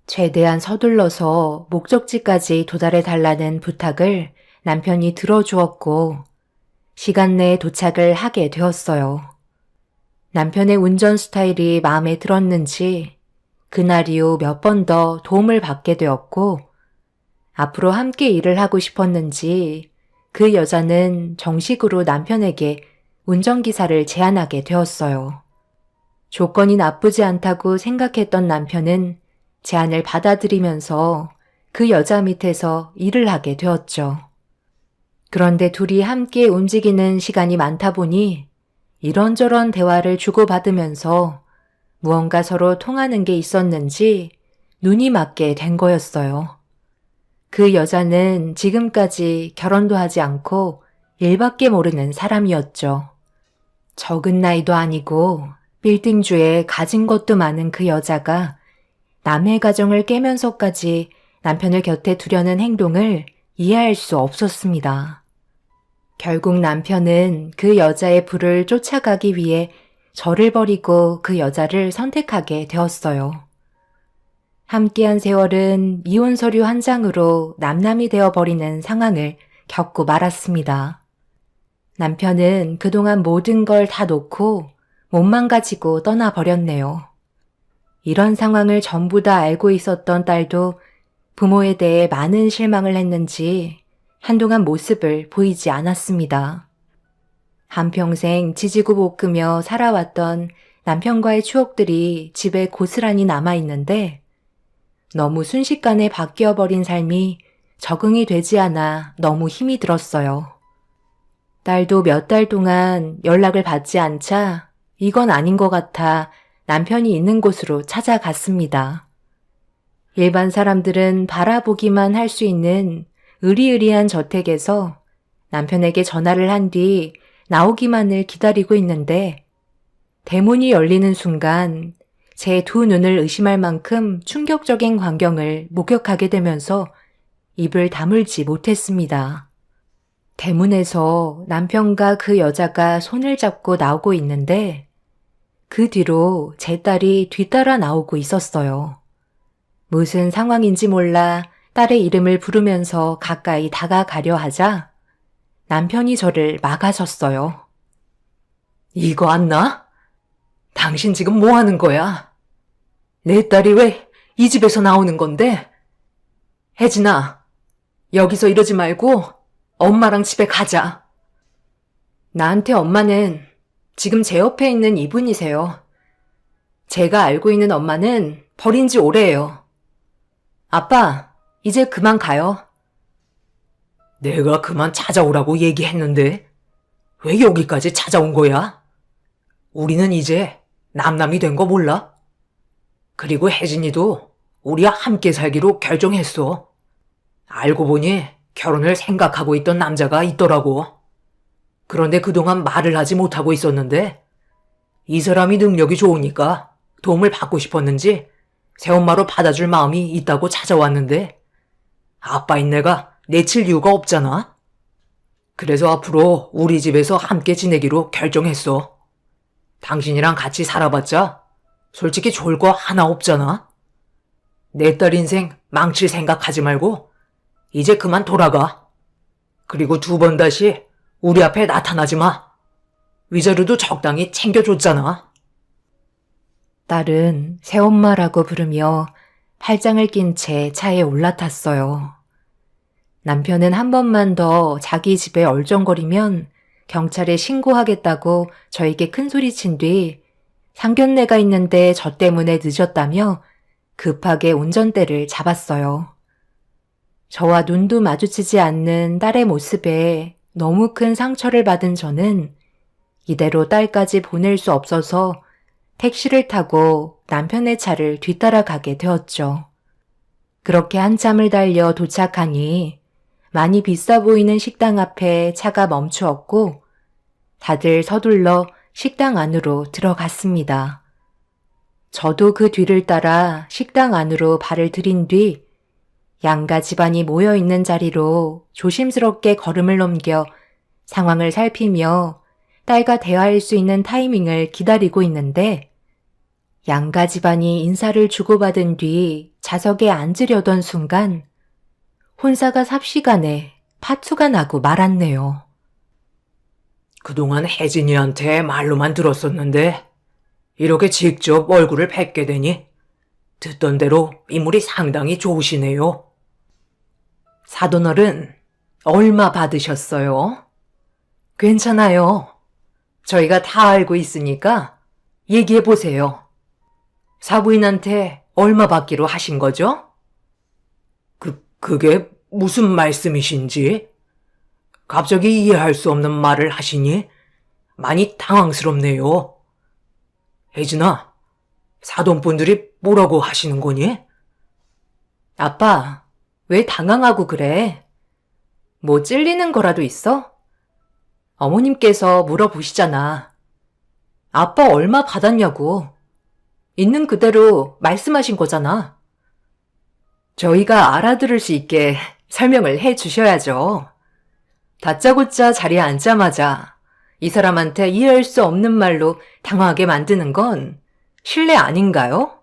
최대한 서둘러서 목적지까지 도달해 달라는 부탁을 남편이 들어주었고 시간 내에 도착을 하게 되었어요. 남편의 운전 스타일이 마음에 들었는지 그날 이후 몇 번 더 도움을 받게 되었고 앞으로 함께 일을 하고 싶었는지 그 여자는 정식으로 남편에게 운전기사를 제안하게 되었어요. 조건이 나쁘지 않다고 생각했던 남편은 제안을 받아들이면서 그 여자 밑에서 일을 하게 되었죠. 그런데 둘이 함께 움직이는 시간이 많다 보니 이런저런 대화를 주고받으면서 무언가 서로 통하는 게 있었는지 눈이 맞게 된 거였어요. 그 여자는 지금까지 결혼도 하지 않고 일밖에 모르는 사람이었죠. 적은 나이도 아니고 빌딩주에 가진 것도 많은 그 여자가 남의 가정을 깨면서까지 남편을 곁에 두려는 행동을 이해할 수 없었습니다. 결국 남편은 그 여자의 부를 쫓아가기 위해 저를 버리고 그 여자를 선택하게 되었어요. 함께한 세월은 이혼 서류 한 장으로 남남이 되어버리는 상황을 겪고 말았습니다. 남편은 그동안 모든 걸 다 놓고 몸만 가지고 떠나버렸네요. 이런 상황을 전부 다 알고 있었던 딸도 부모에 대해 많은 실망을 했는지 한동안 모습을 보이지 않았습니다. 한평생 지지고 볶으며 살아왔던 남편과의 추억들이 집에 고스란히 남아있는데 너무 순식간에 바뀌어버린 삶이 적응이 되지 않아 너무 힘이 들었어요. 딸도 몇 달 동안 연락을 받지 않자 이건 아닌 것 같아 남편이 있는 곳으로 찾아갔습니다. 일반 사람들은 바라보기만 할 수 있는 으리으리한 저택에서 남편에게 전화를 한 뒤 나오기만을 기다리고 있는데 대문이 열리는 순간 제 두 눈을 의심할 만큼 충격적인 광경을 목격하게 되면서 입을 다물지 못했습니다. 대문에서 남편과 그 여자가 손을 잡고 나오고 있는데 그 뒤로 제 딸이 뒤따라 나오고 있었어요. 무슨 상황인지 몰라 딸의 이름을 부르면서 가까이 다가가려 하자 남편이 저를 막아섰어요. 이거 안 나? 당신 지금 뭐 하는 거야? 내 딸이 왜 이 집에서 나오는 건데? 혜진아, 여기서 이러지 말고 엄마랑 집에 가자. 나한테 엄마는 지금 제 옆에 있는 이분이세요. 제가 알고 있는 엄마는 버린 지 오래예요. 아빠, 이제 그만 가요. 내가 그만 찾아오라고 얘기했는데 왜 여기까지 찾아온 거야? 우리는 이제 남남이 된 거 몰라? 그리고 혜진이도 우리와 함께 살기로 결정했어. 알고 보니 결혼을 생각하고 있던 남자가 있더라고. 그런데 그동안 말을 하지 못하고 있었는데 이 사람이 능력이 좋으니까 도움을 받고 싶었는지 새엄마로 받아줄 마음이 있다고 찾아왔는데 아빠인 내가 내칠 이유가 없잖아. 그래서 앞으로 우리 집에서 함께 지내기로 결정했어. 당신이랑 같이 살아봤자 솔직히 좋을 거 하나 없잖아. 내 딸 인생 망칠 생각하지 말고 이제 그만 돌아가. 그리고 두 번 다시 우리 앞에 나타나지 마. 위자료도 적당히 챙겨줬잖아. 딸은 새엄마라고 부르며 팔짱을 낀 채 차에 올라탔어요. 남편은 한 번만 더 자기 집에 얼쩡거리면 경찰에 신고하겠다고 저에게 큰소리친 뒤 상견례가 있는데 저 때문에 늦었다며 급하게 운전대를 잡았어요. 저와 눈도 마주치지 않는 딸의 모습에 너무 큰 상처를 받은 저는 이대로 딸까지 보낼 수 없어서 택시를 타고 남편의 차를 뒤따라가게 되었죠. 그렇게 한참을 달려 도착하니 많이 비싸 보이는 식당 앞에 차가 멈추었고 다들 서둘러 식당 안으로 들어갔습니다. 저도 그 뒤를 따라 식당 안으로 발을 들인 뒤 양가 집안이 모여있는 자리로 조심스럽게 걸음을 넘겨 상황을 살피며 딸과 대화할 수 있는 타이밍을 기다리고 있는데 양가 집안이 인사를 주고받은 뒤 좌석에 앉으려던 순간 혼사가 삽시간에 파투가 나고 말았네요. 그동안 혜진이한테 말로만 들었었는데 이렇게 직접 얼굴을 뵙게 되니 듣던 대로 인물이 상당히 좋으시네요. 사돈어른 얼마 받으셨어요? 괜찮아요. 저희가 다 알고 있으니까 얘기해보세요. 사부인한테 얼마 받기로 하신 거죠? 그게 무슨 말씀이신지? 갑자기 이해할 수 없는 말을 하시니 많이 당황스럽네요. 혜진아, 사돈분들이 뭐라고 하시는 거니? 아빠, 왜 당황하고 그래? 뭐 찔리는 거라도 있어? 어머님께서 물어보시잖아. 아빠 얼마 받았냐고. 있는 그대로 말씀하신 거잖아. 저희가 알아들을 수 있게 설명을 해 주셔야죠. 다짜고짜 자리에 앉자마자 이 사람한테 이해할 수 없는 말로 당황하게 만드는 건 실례 아닌가요?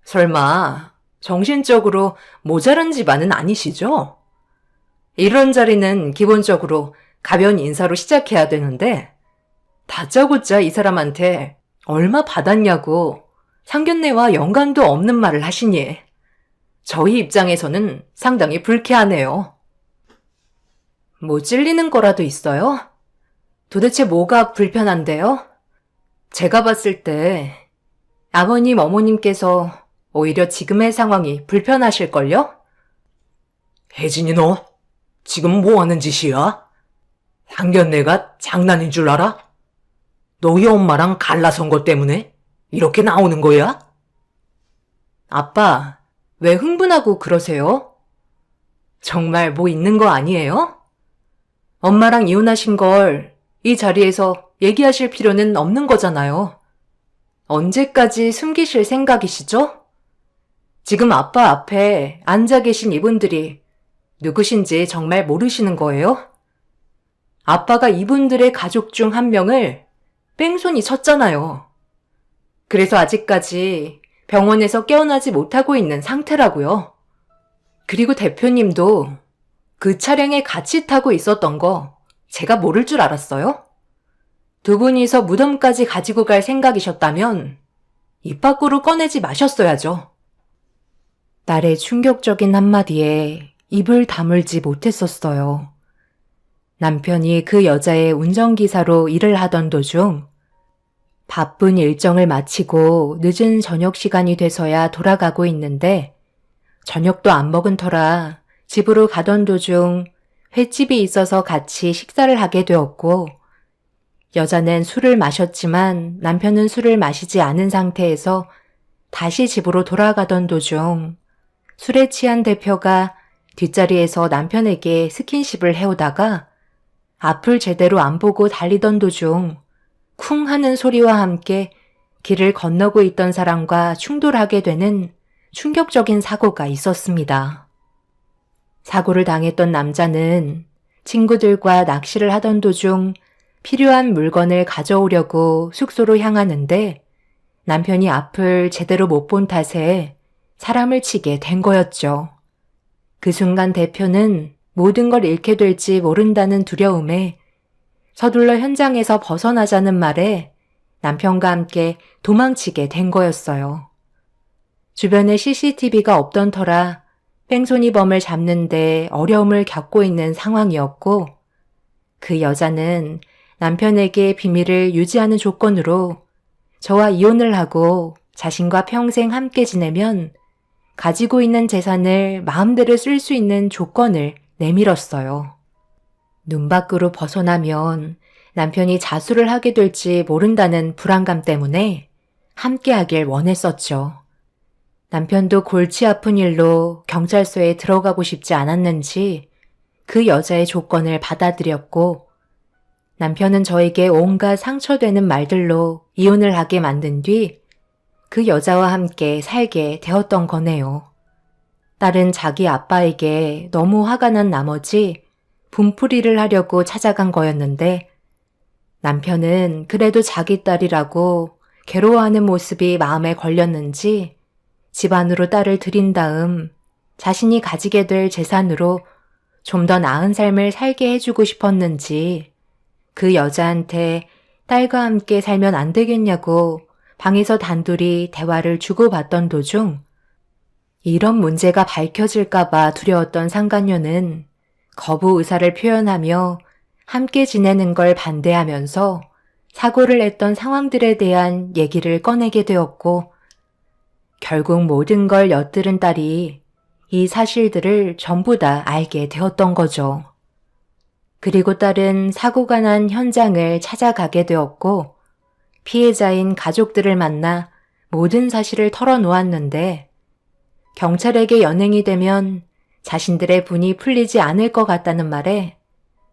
설마 정신적으로 모자란 집안은 아니시죠? 이런 자리는 기본적으로 가벼운 인사로 시작해야 되는데 다짜고짜 이 사람한테 얼마 받았냐고 상견례와 연관도 없는 말을 하시니 저희 입장에서는 상당히 불쾌하네요. 뭐 찔리는 거라도 있어요? 도대체 뭐가 불편한데요? 제가 봤을 때 아버님, 어머님께서 오히려 지금의 상황이 불편하실걸요? 혜진이 너 지금 뭐 하는 짓이야? 상견례가 장난인 줄 알아? 너희 엄마랑 갈라선 것 때문에 이렇게 나오는 거야? 아빠, 왜 흥분하고 그러세요? 정말 뭐 있는 거 아니에요? 엄마랑 이혼하신 걸 이 자리에서 얘기하실 필요는 없는 거잖아요. 언제까지 숨기실 생각이시죠? 지금 아빠 앞에 앉아 계신 이분들이 누구신지 정말 모르시는 거예요? 아빠가 이분들의 가족 중 한 명을 뺑소니 쳤잖아요. 그래서 아직까지 병원에서 깨어나지 못하고 있는 상태라고요. 그리고 대표님도 그 차량에 같이 타고 있었던 거 제가 모를 줄 알았어요? 두 분이서 무덤까지 가지고 갈 생각이셨다면 입 밖으로 꺼내지 마셨어야죠. 딸의 충격적인 한마디에 입을 다물지 못했었어요. 남편이 그 여자의 운전기사로 일을 하던 도중 바쁜 일정을 마치고 늦은 저녁 시간이 돼서야 돌아가고 있는데 저녁도 안 먹은 터라 집으로 가던 도중 횟집이 있어서 같이 식사를 하게 되었고 여자는 술을 마셨지만 남편은 술을 마시지 않은 상태에서 다시 집으로 돌아가던 도중 술에 취한 대표가 뒷자리에서 남편에게 스킨십을 해오다가 앞을 제대로 안 보고 달리던 도중 쿵 하는 소리와 함께 길을 건너고 있던 사람과 충돌하게 되는 충격적인 사고가 있었습니다. 사고를 당했던 남자는 친구들과 낚시를 하던 도중 필요한 물건을 가져오려고 숙소로 향하는데 남편이 앞을 제대로 못 본 탓에 사람을 치게 된 거였죠. 그 순간 대표는 모든 걸 잃게 될지 모른다는 두려움에 서둘러 현장에서 벗어나자는 말에 남편과 함께 도망치게 된 거였어요. 주변에 CCTV가 없던 터라 뺑소니범을 잡는데 어려움을 겪고 있는 상황이었고 그 여자는 남편에게 비밀을 유지하는 조건으로 저와 이혼을 하고 자신과 평생 함께 지내면 가지고 있는 재산을 마음대로 쓸 수 있는 조건을 내밀었어요. 눈 밖으로 벗어나면 남편이 자수를 하게 될지 모른다는 불안감 때문에 함께 하길 원했었죠. 남편도 골치 아픈 일로 경찰서에 들어가고 싶지 않았는지 그 여자의 조건을 받아들였고 남편은 저에게 온갖 상처되는 말들로 이혼을 하게 만든 뒤 그 여자와 함께 살게 되었던 거네요. 딸은 자기 아빠에게 너무 화가 난 나머지 분풀이를 하려고 찾아간 거였는데 남편은 그래도 자기 딸이라고 괴로워하는 모습이 마음에 걸렸는지 집 안으로 딸을 들인 다음 자신이 가지게 될 재산으로 좀 더 나은 삶을 살게 해주고 싶었는지 그 여자한테 딸과 함께 살면 안 되겠냐고 방에서 단둘이 대화를 주고받던 도중 이런 문제가 밝혀질까봐 두려웠던 상간녀는 거부 의사를 표현하며 함께 지내는 걸 반대하면서 사고를 냈던 상황들에 대한 얘기를 꺼내게 되었고 결국 모든 걸 엿들은 딸이 이 사실들을 전부 다 알게 되었던 거죠. 그리고 딸은 사고가 난 현장을 찾아가게 되었고 피해자인 가족들을 만나 모든 사실을 털어놓았는데 경찰에게 연행이 되면 자신들의 분이 풀리지 않을 것 같다는 말에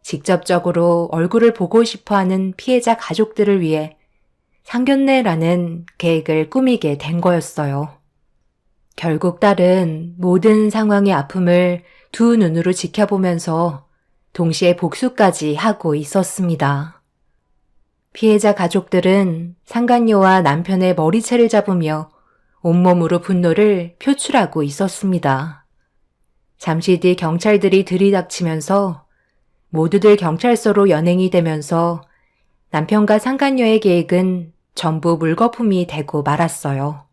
직접적으로 얼굴을 보고 싶어하는 피해자 가족들을 위해 상견례라는 계획을 꾸미게 된 거였어요. 결국 딸은 모든 상황의 아픔을 두 눈으로 지켜보면서 동시에 복수까지 하고 있었습니다. 피해자 가족들은 상간녀와 남편의 머리채를 잡으며 온몸으로 분노를 표출하고 있었습니다. 잠시 뒤 경찰들이 들이닥치면서 모두들 경찰서로 연행이 되면서 남편과 상간녀의 계획은 전부 물거품이 되고 말았어요.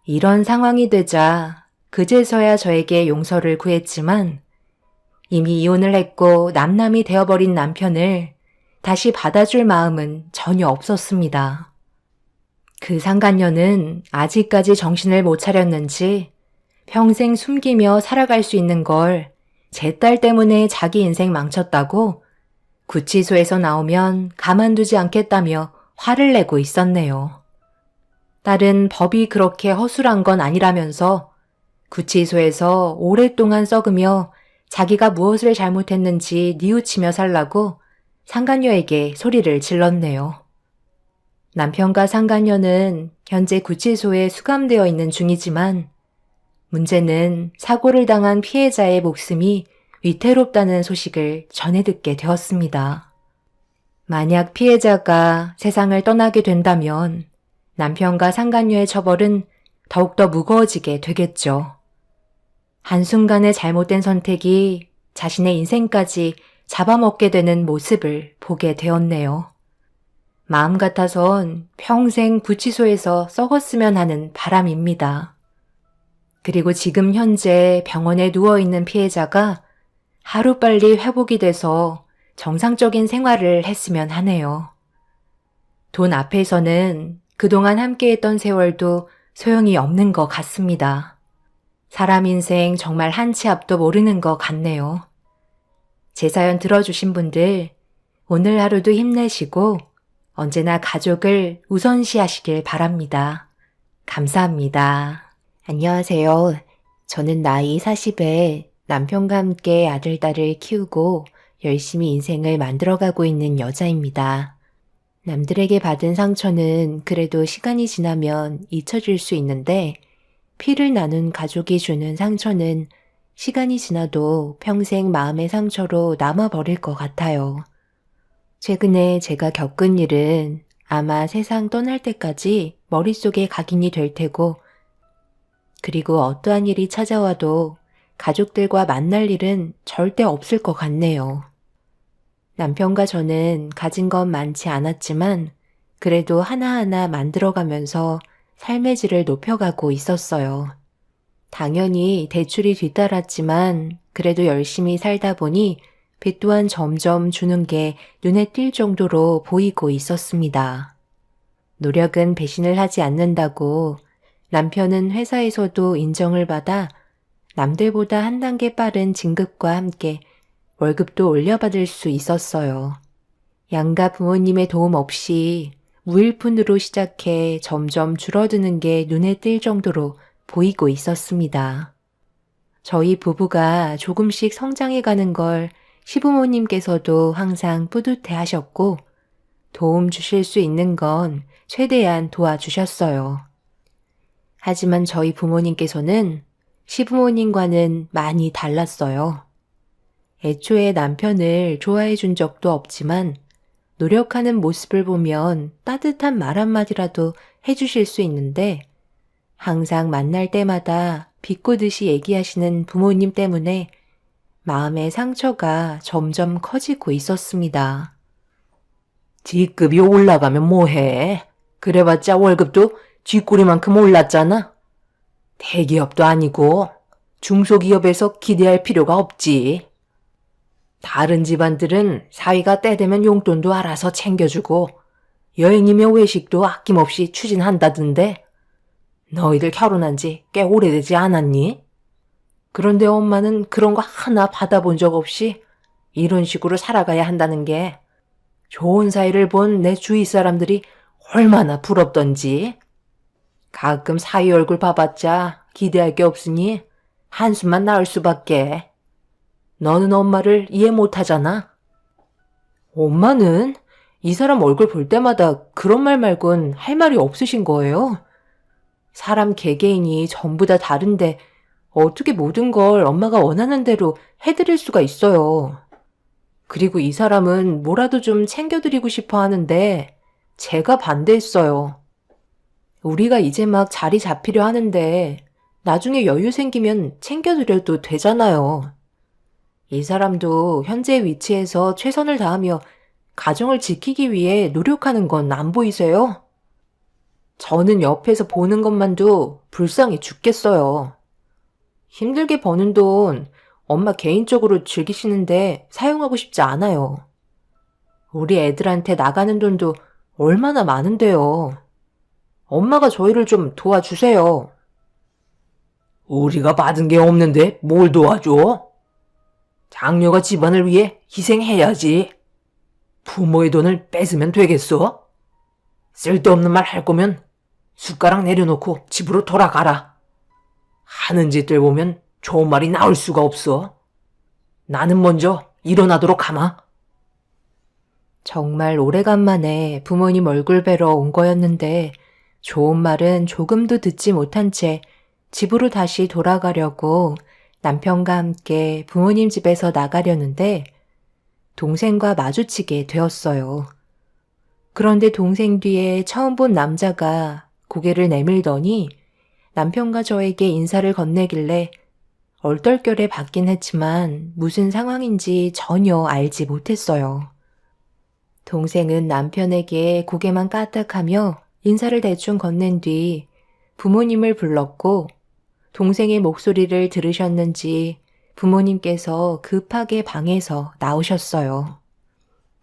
이런 상황이 되자 그제서야 저에게 용서를 구했지만 이미 이혼을 했고 남남이 되어버린 남편을 다시 받아줄 마음은 전혀 없었습니다. 그 상간녀는 아직까지 정신을 못 차렸는지 평생 숨기며 살아갈 수 있는 걸 제 딸 때문에 자기 인생 망쳤다고 구치소에서 나오면 가만두지 않겠다며 화를 내고 있었네요. 딸은 법이 그렇게 허술한 건 아니라면서 구치소에서 오랫동안 썩으며 자기가 무엇을 잘못했는지 뉘우치며 살라고 상간녀에게 소리를 질렀네요. 남편과 상간녀는 현재 구치소에 수감되어 있는 중이지만 문제는 사고를 당한 피해자의 목숨이 위태롭다는 소식을 전해 듣게 되었습니다. 만약 피해자가 세상을 떠나게 된다면 남편과 상간녀의 처벌은 더욱더 무거워지게 되겠죠. 한순간의 잘못된 선택이 자신의 인생까지 잡아먹게 되는 모습을 보게 되었네요. 마음 같아선 평생 구치소에서 썩었으면 하는 바람입니다. 그리고 지금 현재 병원에 누워있는 피해자가 하루빨리 회복이 돼서 정상적인 생활을 했으면 하네요. 돈 앞에서는 그동안 함께했던 세월도 소용이 없는 것 같습니다. 사람 인생 정말 한 치 앞도 모르는 것 같네요. 제 사연 들어주신 분들, 오늘 하루도 힘내시고 언제나 가족을 우선시하시길 바랍니다. 감사합니다. 안녕하세요. 저는 나이 40에 남편과 함께 아들, 딸을 키우고 열심히 인생을 만들어가고 있는 여자입니다. 남들에게 받은 상처는 그래도 시간이 지나면 잊혀질 수 있는데 피를 나눈 가족이 주는 상처는 시간이 지나도 평생 마음의 상처로 남아버릴 것 같아요. 최근에 제가 겪은 일은 아마 세상 떠날 때까지 머릿속에 각인이 될 테고 그리고 어떠한 일이 찾아와도 가족들과 만날 일은 절대 없을 것 같네요. 남편과 저는 가진 건 많지 않았지만 그래도 하나하나 만들어가면서 삶의 질을 높여가고 있었어요. 당연히 대출이 뒤따랐지만 그래도 열심히 살다 보니 빚 또한 점점 주는 게 눈에 띌 정도로 보이고 있었습니다. 노력은 배신을 하지 않는다고 남편은 회사에서도 인정을 받아 남들보다 한 단계 빠른 진급과 함께 월급도 올려받을 수 있었어요. 양가 부모님의 도움 없이 무일푼으로 시작해 점점 줄어드는 게 눈에 띌 정도로 보이고 있었습니다. 저희 부부가 조금씩 성장해가는 걸 시부모님께서도 항상 뿌듯해 하셨고 도움 주실 수 있는 건 최대한 도와주셨어요. 하지만 저희 부모님께서는 시부모님과는 많이 달랐어요. 애초에 남편을 좋아해 준 적도 없지만 노력하는 모습을 보면 따뜻한 말 한마디라도 해주실 수 있는데 항상 만날 때마다 비꼬듯이 얘기하시는 부모님 때문에 마음의 상처가 점점 커지고 있었습니다. 직급이 올라가면 뭐해? 그래봤자 월급도 쥐꼬리만큼 올랐잖아. 대기업도 아니고 중소기업에서 기대할 필요가 없지. 다른 집안들은 사위가 때 되면 용돈도 알아서 챙겨주고 여행이며 외식도 아낌없이 추진한다던데 너희들 결혼한 지 꽤 오래되지 않았니? 그런데 엄마는 그런 거 하나 받아본 적 없이 이런 식으로 살아가야 한다는 게 좋은 사이를 본 내 주위 사람들이 얼마나 부럽던지. 가끔 사위 얼굴 봐봤자 기대할 게 없으니 한숨만 나올 수밖에. 너는 엄마를 이해 못하잖아. 엄마는 이 사람 얼굴 볼 때마다 그런 말 말곤 할 말이 없으신 거예요? 사람 개개인이 전부 다 다른데 어떻게 모든 걸 엄마가 원하는 대로 해드릴 수가 있어요. 그리고 이 사람은 뭐라도 좀 챙겨드리고 싶어 하는데 제가 반대했어요. 우리가 이제 막 자리 잡히려 하는데 나중에 여유 생기면 챙겨드려도 되잖아요. 이 사람도 현재 위치에서 최선을 다하며 가정을 지키기 위해 노력하는 건 안 보이세요? 저는 옆에서 보는 것만도 불쌍해 죽겠어요. 힘들게 버는 돈 엄마 개인적으로 즐기시는데 사용하고 싶지 않아요. 우리 애들한테 나가는 돈도 얼마나 많은데요. 엄마가 저희를 좀 도와주세요. 우리가 받은 게 없는데 뭘 도와줘? 장녀가 집안을 위해 희생해야지. 부모의 돈을 뺏으면 되겠어? 쓸데없는 말 할 거면 숟가락 내려놓고 집으로 돌아가라. 하는 짓들 보면 좋은 말이 나올 수가 없어. 나는 먼저 일어나도록 하마. 정말 오래간만에 부모님 얼굴 뵈러 온 거였는데 좋은 말은 조금도 듣지 못한 채 집으로 다시 돌아가려고 남편과 함께 부모님 집에서 나가려는데 동생과 마주치게 되었어요. 그런데 동생 뒤에 처음 본 남자가 고개를 내밀더니 남편과 저에게 인사를 건네길래 얼떨결에 받긴 했지만 무슨 상황인지 전혀 알지 못했어요. 동생은 남편에게 고개만 까딱하며 인사를 대충 건넨 뒤 부모님을 불렀고 동생의 목소리를 들으셨는지 부모님께서 급하게 방에서 나오셨어요.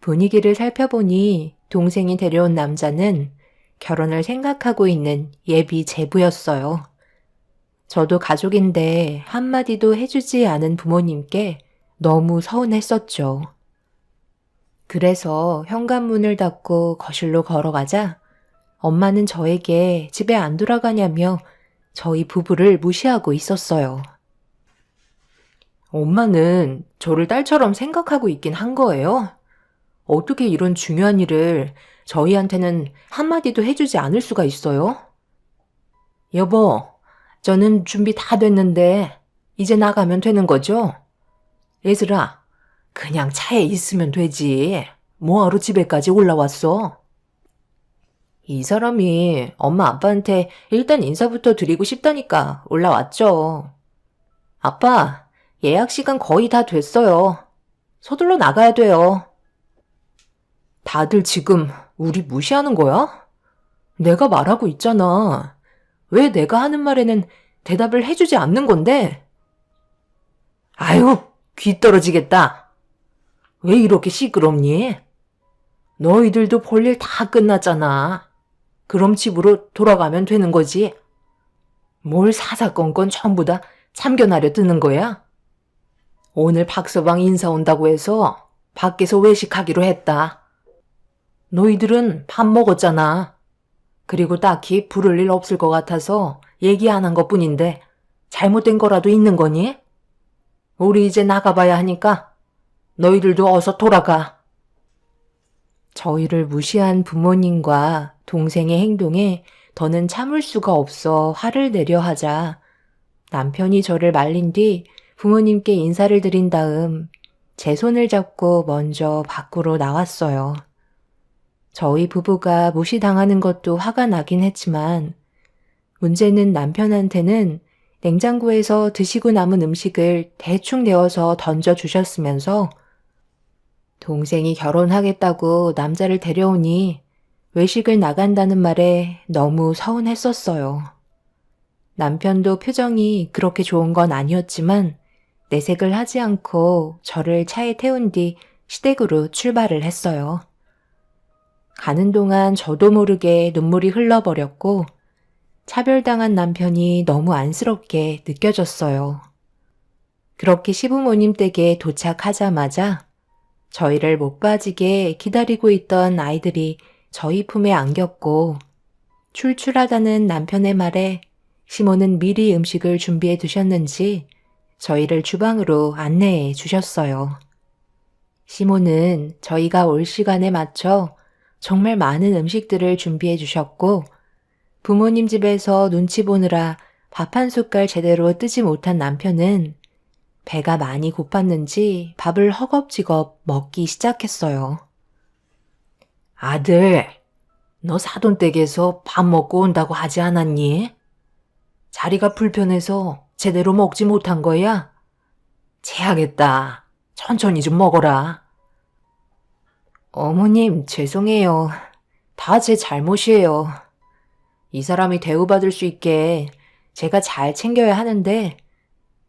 분위기를 살펴보니 동생이 데려온 남자는 결혼을 생각하고 있는 예비 제부였어요. 저도 가족인데 한마디도 해주지 않은 부모님께 너무 서운했었죠. 그래서 현관문을 닫고 거실로 걸어가자 엄마는 저에게 집에 안 돌아가냐며 저희 부부를 무시하고 있었어요. 엄마는 저를 딸처럼 생각하고 있긴 한 거예요? 어떻게 이런 중요한 일을 저희한테는 한마디도 해주지 않을 수가 있어요? 여보, 저는 준비 다 됐는데 이제 나가면 되는 거죠? 얘들아, 그냥 차에 있으면 되지. 뭐하러 집에까지 올라왔어? 이 사람이 엄마 아빠한테 일단 인사부터 드리고 싶다니까 올라왔죠. 아빠, 예약 시간 거의 다 됐어요. 서둘러 나가야 돼요. 다들 지금 우리 무시하는 거야? 내가 말하고 있잖아. 왜 내가 하는 말에는 대답을 해주지 않는 건데? 아유, 귀 떨어지겠다. 왜 이렇게 시끄럽니? 너희들도 볼 일 다 끝났잖아. 그럼 집으로 돌아가면 되는 거지. 뭘 사사건건 전부 다 참견하려 드는 거야? 오늘 박서방 인사 온다고 해서 밖에서 외식하기로 했다. 너희들은 밥 먹었잖아. 그리고 딱히 부를 일 없을 것 같아서 얘기 안 한 것뿐인데 잘못된 거라도 있는 거니? 우리 이제 나가봐야 하니까 너희들도 어서 돌아가. 저희를 무시한 부모님과 동생의 행동에 더는 참을 수가 없어 화를 내려 하자 남편이 저를 말린 뒤 부모님께 인사를 드린 다음 제 손을 잡고 먼저 밖으로 나왔어요. 저희 부부가 무시당하는 것도 화가 나긴 했지만 문제는 남편한테는 냉장고에서 드시고 남은 음식을 대충 데워서 던져주셨으면서 동생이 결혼하겠다고 남자를 데려오니 외식을 나간다는 말에 너무 서운했었어요. 남편도 표정이 그렇게 좋은 건 아니었지만 내색을 하지 않고 저를 차에 태운 뒤 시댁으로 출발을 했어요. 가는 동안 저도 모르게 눈물이 흘러버렸고 차별당한 남편이 너무 안쓰럽게 느껴졌어요. 그렇게 시부모님 댁에 도착하자마자 저희를 못 빠지게 기다리고 있던 아이들이 저희 품에 안겼고 출출하다는 남편의 말에 시모는 미리 음식을 준비해 두셨는지 저희를 주방으로 안내해 주셨어요. 시모는 저희가 올 시간에 맞춰 정말 많은 음식들을 준비해 주셨고 부모님 집에서 눈치 보느라 밥 한 숟갈 제대로 뜨지 못한 남편은 배가 많이 고팠는지 밥을 허겁지겁 먹기 시작했어요. 아들, 너 사돈댁에서 밥 먹고 온다고 하지 않았니? 자리가 불편해서 제대로 먹지 못한 거야? 체하겠다. 천천히 좀 먹어라. 어머님, 죄송해요. 다 제 잘못이에요. 이 사람이 대우받을 수 있게 제가 잘 챙겨야 하는데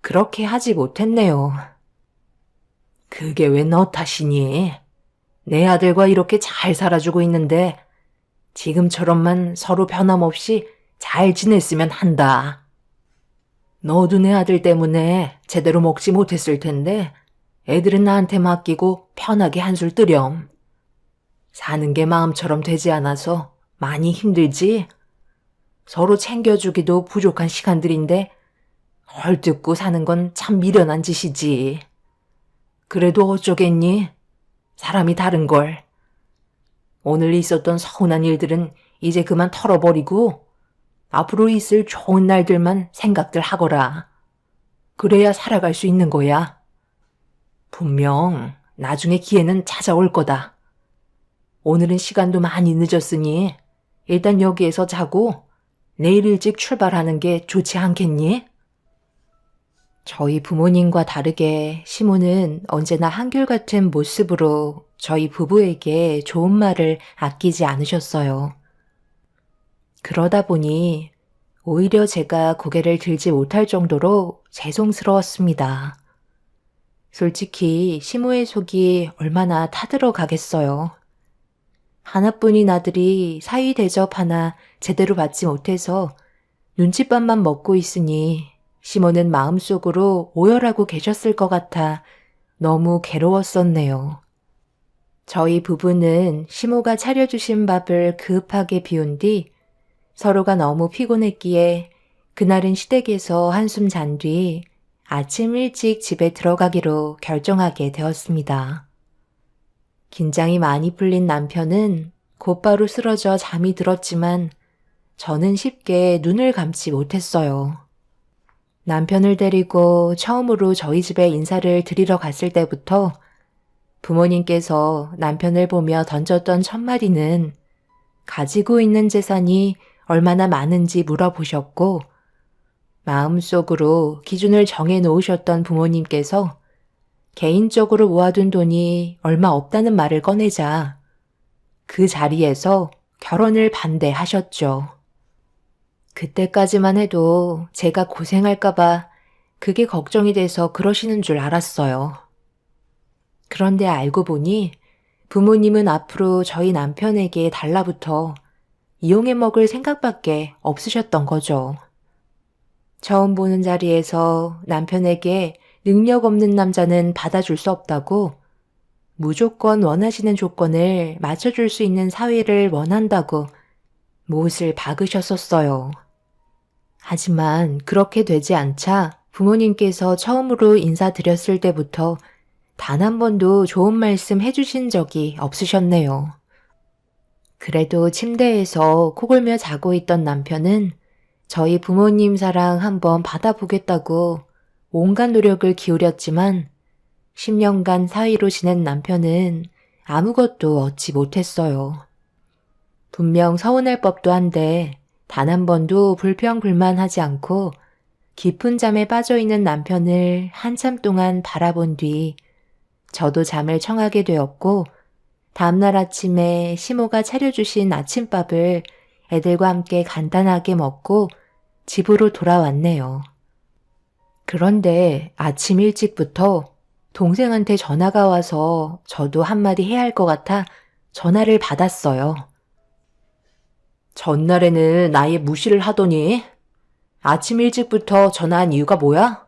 그렇게 하지 못했네요. 그게 왜 너 탓이니? 내 아들과 이렇게 잘 살아주고 있는데 지금처럼만 서로 변함없이 잘 지냈으면 한다. 너도 내 아들 때문에 제대로 먹지 못했을 텐데 애들은 나한테 맡기고 편하게 한술 뜨렴. 사는 게 마음처럼 되지 않아서 많이 힘들지? 서로 챙겨주기도 부족한 시간들인데 헐뜯고 사는 건 참 미련한 짓이지. 그래도 어쩌겠니? 사람이 다른걸. 오늘 있었던 서운한 일들은 이제 그만 털어버리고 앞으로 있을 좋은 날들만 생각들 하거라. 그래야 살아갈 수 있는 거야. 분명 나중에 기회는 찾아올 거다. 오늘은 시간도 많이 늦었으니 일단 여기에서 자고 내일 일찍 출발하는 게 좋지 않겠니? 저희 부모님과 다르게 시모는 언제나 한결같은 모습으로 저희 부부에게 좋은 말을 아끼지 않으셨어요. 그러다 보니 오히려 제가 고개를 들지 못할 정도로 죄송스러웠습니다. 솔직히 시모의 속이 얼마나 타들어가겠어요. 하나뿐인 아들이 사위 대접 하나 제대로 받지 못해서 눈칫밥만 먹고 있으니 시모는 마음속으로 오열하고 계셨을 것 같아 너무 괴로웠었네요. 저희 부부는 시모가 차려주신 밥을 급하게 비운 뒤 서로가 너무 피곤했기에 그날은 시댁에서 한숨 잔 뒤 아침 일찍 집에 들어가기로 결정하게 되었습니다. 긴장이 많이 풀린 남편은 곧바로 쓰러져 잠이 들었지만 저는 쉽게 눈을 감지 못했어요. 남편을 데리고 처음으로 저희 집에 인사를 드리러 갔을 때부터 부모님께서 남편을 보며 던졌던 첫 마디는 가지고 있는 재산이 얼마나 많은지 물어보셨고 마음속으로 기준을 정해 놓으셨던 부모님께서 개인적으로 모아둔 돈이 얼마 없다는 말을 꺼내자 그 자리에서 결혼을 반대하셨죠. 그때까지만 해도 제가 고생할까봐 그게 걱정이 돼서 그러시는 줄 알았어요. 그런데 알고 보니 부모님은 앞으로 저희 남편에게 달라붙어 이용해 먹을 생각밖에 없으셨던 거죠. 처음 보는 자리에서 남편에게 능력 없는 남자는 받아줄 수 없다고 무조건 원하시는 조건을 맞춰줄 수 있는 사위를 원한다고 못을 박으셨었어요. 하지만 그렇게 되지 않자 부모님께서 처음으로 인사드렸을 때부터 단 한 번도 좋은 말씀 해주신 적이 없으셨네요. 그래도 침대에서 코골며 자고 있던 남편은 저희 부모님 사랑 한번 받아보겠다고 온갖 노력을 기울였지만 10년간 사위로 지낸 남편은 아무것도 얻지 못했어요. 분명 서운할 법도 한데 단 한 번도 불평불만하지 않고 깊은 잠에 빠져있는 남편을 한참 동안 바라본 뒤 저도 잠을 청하게 되었고 다음날 아침에 시모가 차려주신 아침밥을 애들과 함께 간단하게 먹고 집으로 돌아왔네요. 그런데 아침 일찍부터 동생한테 전화가 와서 저도 한마디 해야 할 것 같아 전화를 받았어요. 전날에는 나의 무시를 하더니 아침 일찍부터 전화한 이유가 뭐야?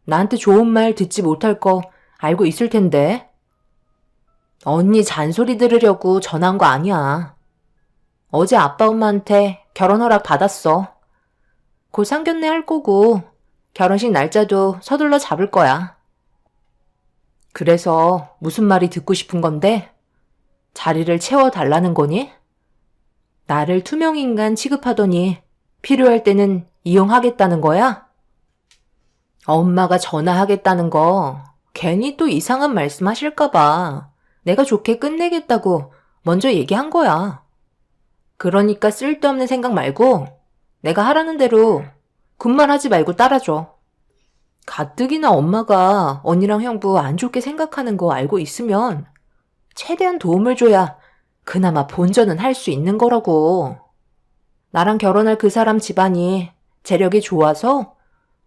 나한테 좋은 말 듣지 못할 거 알고 있을 텐데. 언니 잔소리 들으려고 전화한 거 아니야. 어제 아빠 엄마한테 결혼 허락 받았어. 곧 상견례 할 거고 결혼식 날짜도 서둘러 잡을 거야. 그래서 무슨 말이 듣고 싶은 건데? 자리를 채워달라는 거니? 나를 투명인간 취급하더니 필요할 때는 이용하겠다는 거야? 엄마가 전화하겠다는 거 괜히 또 이상한 말씀 하실까봐 내가 좋게 끝내겠다고 먼저 얘기한 거야. 그러니까 쓸데없는 생각 말고 내가 하라는 대로 군말하지 말고 따라줘. 가뜩이나 엄마가 언니랑 형부 안 좋게 생각하는 거 알고 있으면 최대한 도움을 줘야 그나마 본전은 할 수 있는 거라고. 나랑 결혼할 그 사람 집안이 재력이 좋아서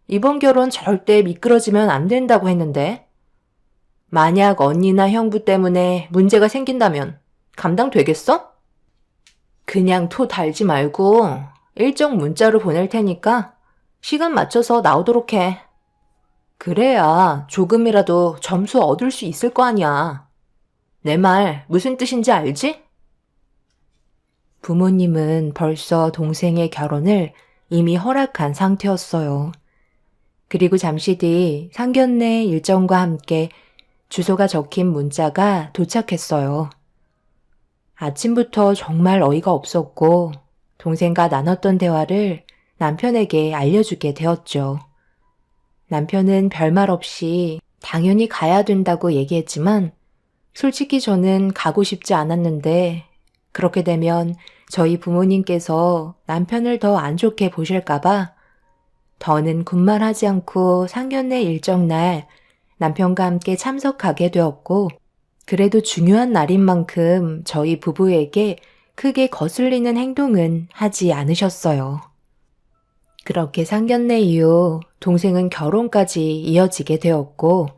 이번 결혼 절대 미끄러지면 안 된다고 했는데 만약 언니나 형부 때문에 문제가 생긴다면 감당되겠어? 그냥 토 달지 말고 일정 문자로 보낼 테니까 시간 맞춰서 나오도록 해. 그래야 조금이라도 점수 얻을 수 있을 거 아니야. 내 말 무슨 뜻인지 알지? 부모님은 벌써 동생의 결혼을 이미 허락한 상태였어요. 그리고 잠시 뒤 상견례 일정과 함께 주소가 적힌 문자가 도착했어요. 아침부터 정말 어이가 없었고 동생과 나눴던 대화를 남편에게 알려주게 되었죠. 남편은 별말 없이 당연히 가야 된다고 얘기했지만 솔직히 저는 가고 싶지 않았는데 그렇게 되면 저희 부모님께서 남편을 더 안 좋게 보실까봐 더는 군말하지 않고 상견례 일정 날 남편과 함께 참석하게 되었고 그래도 중요한 날인 만큼 저희 부부에게 크게 거슬리는 행동은 하지 않으셨어요. 그렇게 상견례 이후 동생은 결혼까지 이어지게 되었고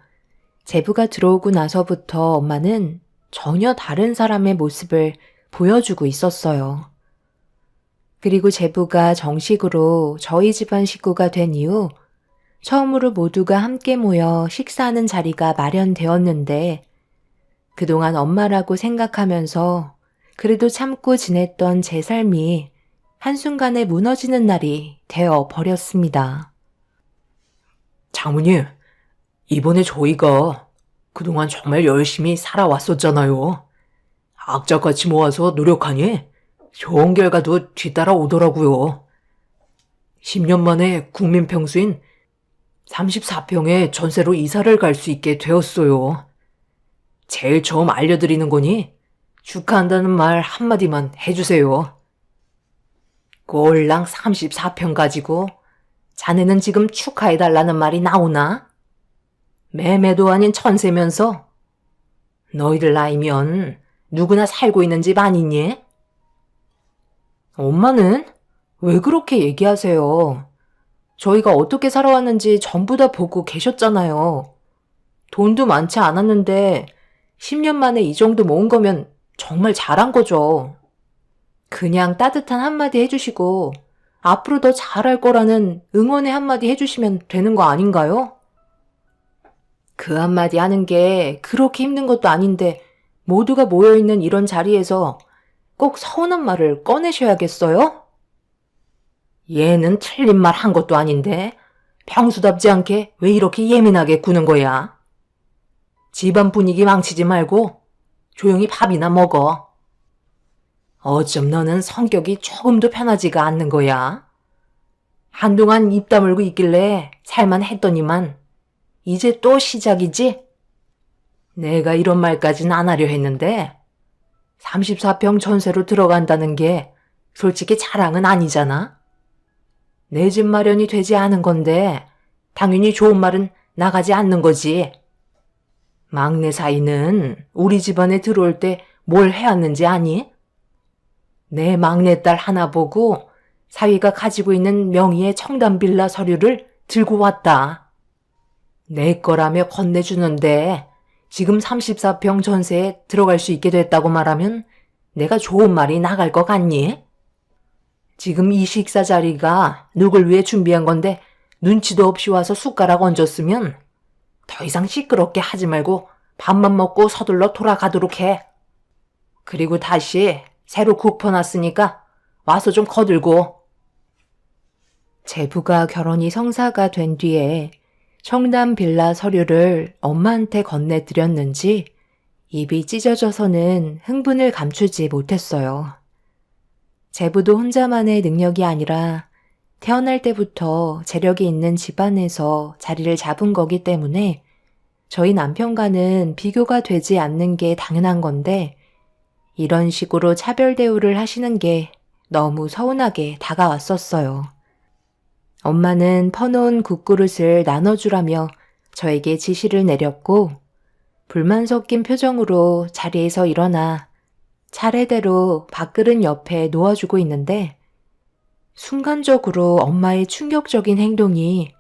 제부가 들어오고 나서부터 엄마는 전혀 다른 사람의 모습을 보여주고 있었어요. 그리고 제부가 정식으로 저희 집안 식구가 된 이후 처음으로 모두가 함께 모여 식사하는 자리가 마련되었는데 그동안 엄마라고 생각하면서 그래도 참고 지냈던 제 삶이 한순간에 무너지는 날이 되어 버렸습니다. 장모님, 이번에 저희가 그동안 정말 열심히 살아왔었잖아요. 악착같이 모아서 노력하니 좋은 결과도 뒤따라 오더라고요. 10년 만에 국민 평수인 34평의 전세로 이사를 갈 수 있게 되었어요. 제일 처음 알려드리는 거니 축하한다는 말 한마디만 해주세요. 꼴랑 34평 가지고 자네는 지금 축하해달라는 말이 나오나? 매매도 아닌 천세면서 너희들 나이면 누구나 살고 있는 집 아니니? 엄마는 왜 그렇게 얘기하세요? 저희가 어떻게 살아왔는지 전부 다 보고 계셨잖아요. 돈도 많지 않았는데 10년 만에 이 정도 모은 거면 정말 잘한 거죠. 그냥 따뜻한 한마디 해주시고 앞으로 더 잘할 거라는 응원의 한마디 해주시면 되는 거 아닌가요? 그 한마디 하는 게 그렇게 힘든 것도 아닌데 모두가 모여있는 이런 자리에서 꼭 서운한 말을 꺼내셔야겠어요? 얘는 틀린 말 한 것도 아닌데 평소답지 않게 왜 이렇게 예민하게 구는 거야? 집안 분위기 망치지 말고 조용히 밥이나 먹어. 어쩜 너는 성격이 조금도 편하지가 않는 거야? 한동안 입 다물고 있길래 살만 했더니만 이제 또 시작이지? 내가 이런 말까진 안 하려 했는데 34평 전세로 들어간다는 게 솔직히 자랑은 아니잖아? 내 집 마련이 되지 않은 건데 당연히 좋은 말은 나가지 않는 거지. 막내 사이는 우리 집안에 들어올 때 뭘 해왔는지 아니? 내 막내딸 하나 보고 사위가 가지고 있는 명의의 청담빌라 서류를 들고 왔다. 내 거라며 건네주는데 지금 34평 전세에 들어갈 수 있게 됐다고 말하면 내가 좋은 말이 나갈 것 같니? 지금 이 식사 자리가 누굴 위해 준비한 건데 눈치도 없이 와서 숟가락 얹었으면 더 이상 시끄럽게 하지 말고 밥만 먹고 서둘러 돌아가도록 해. 그리고 다시 새로 굽어놨으니까 와서 좀 거들고. 제부가 결혼이 성사가 된 뒤에 청담 빌라 서류를 엄마한테 건네드렸는지 입이 찢어져서는 흥분을 감추지 못했어요. 제부도 혼자만의 능력이 아니라 태어날 때부터 재력이 있는 집안에서 자리를 잡은 거기 때문에 저희 남편과는 비교가 되지 않는 게 당연한 건데 이런 식으로 차별 대우를 하시는 게 너무 서운하게 다가왔었어요. 엄마는 퍼놓은 국그릇을 나눠주라며 저에게 지시를 내렸고 불만 섞인 표정으로 자리에서 일어나 차례대로 밥그릇 옆에 놓아주고 있는데 순간적으로 엄마의 충격적인 행동이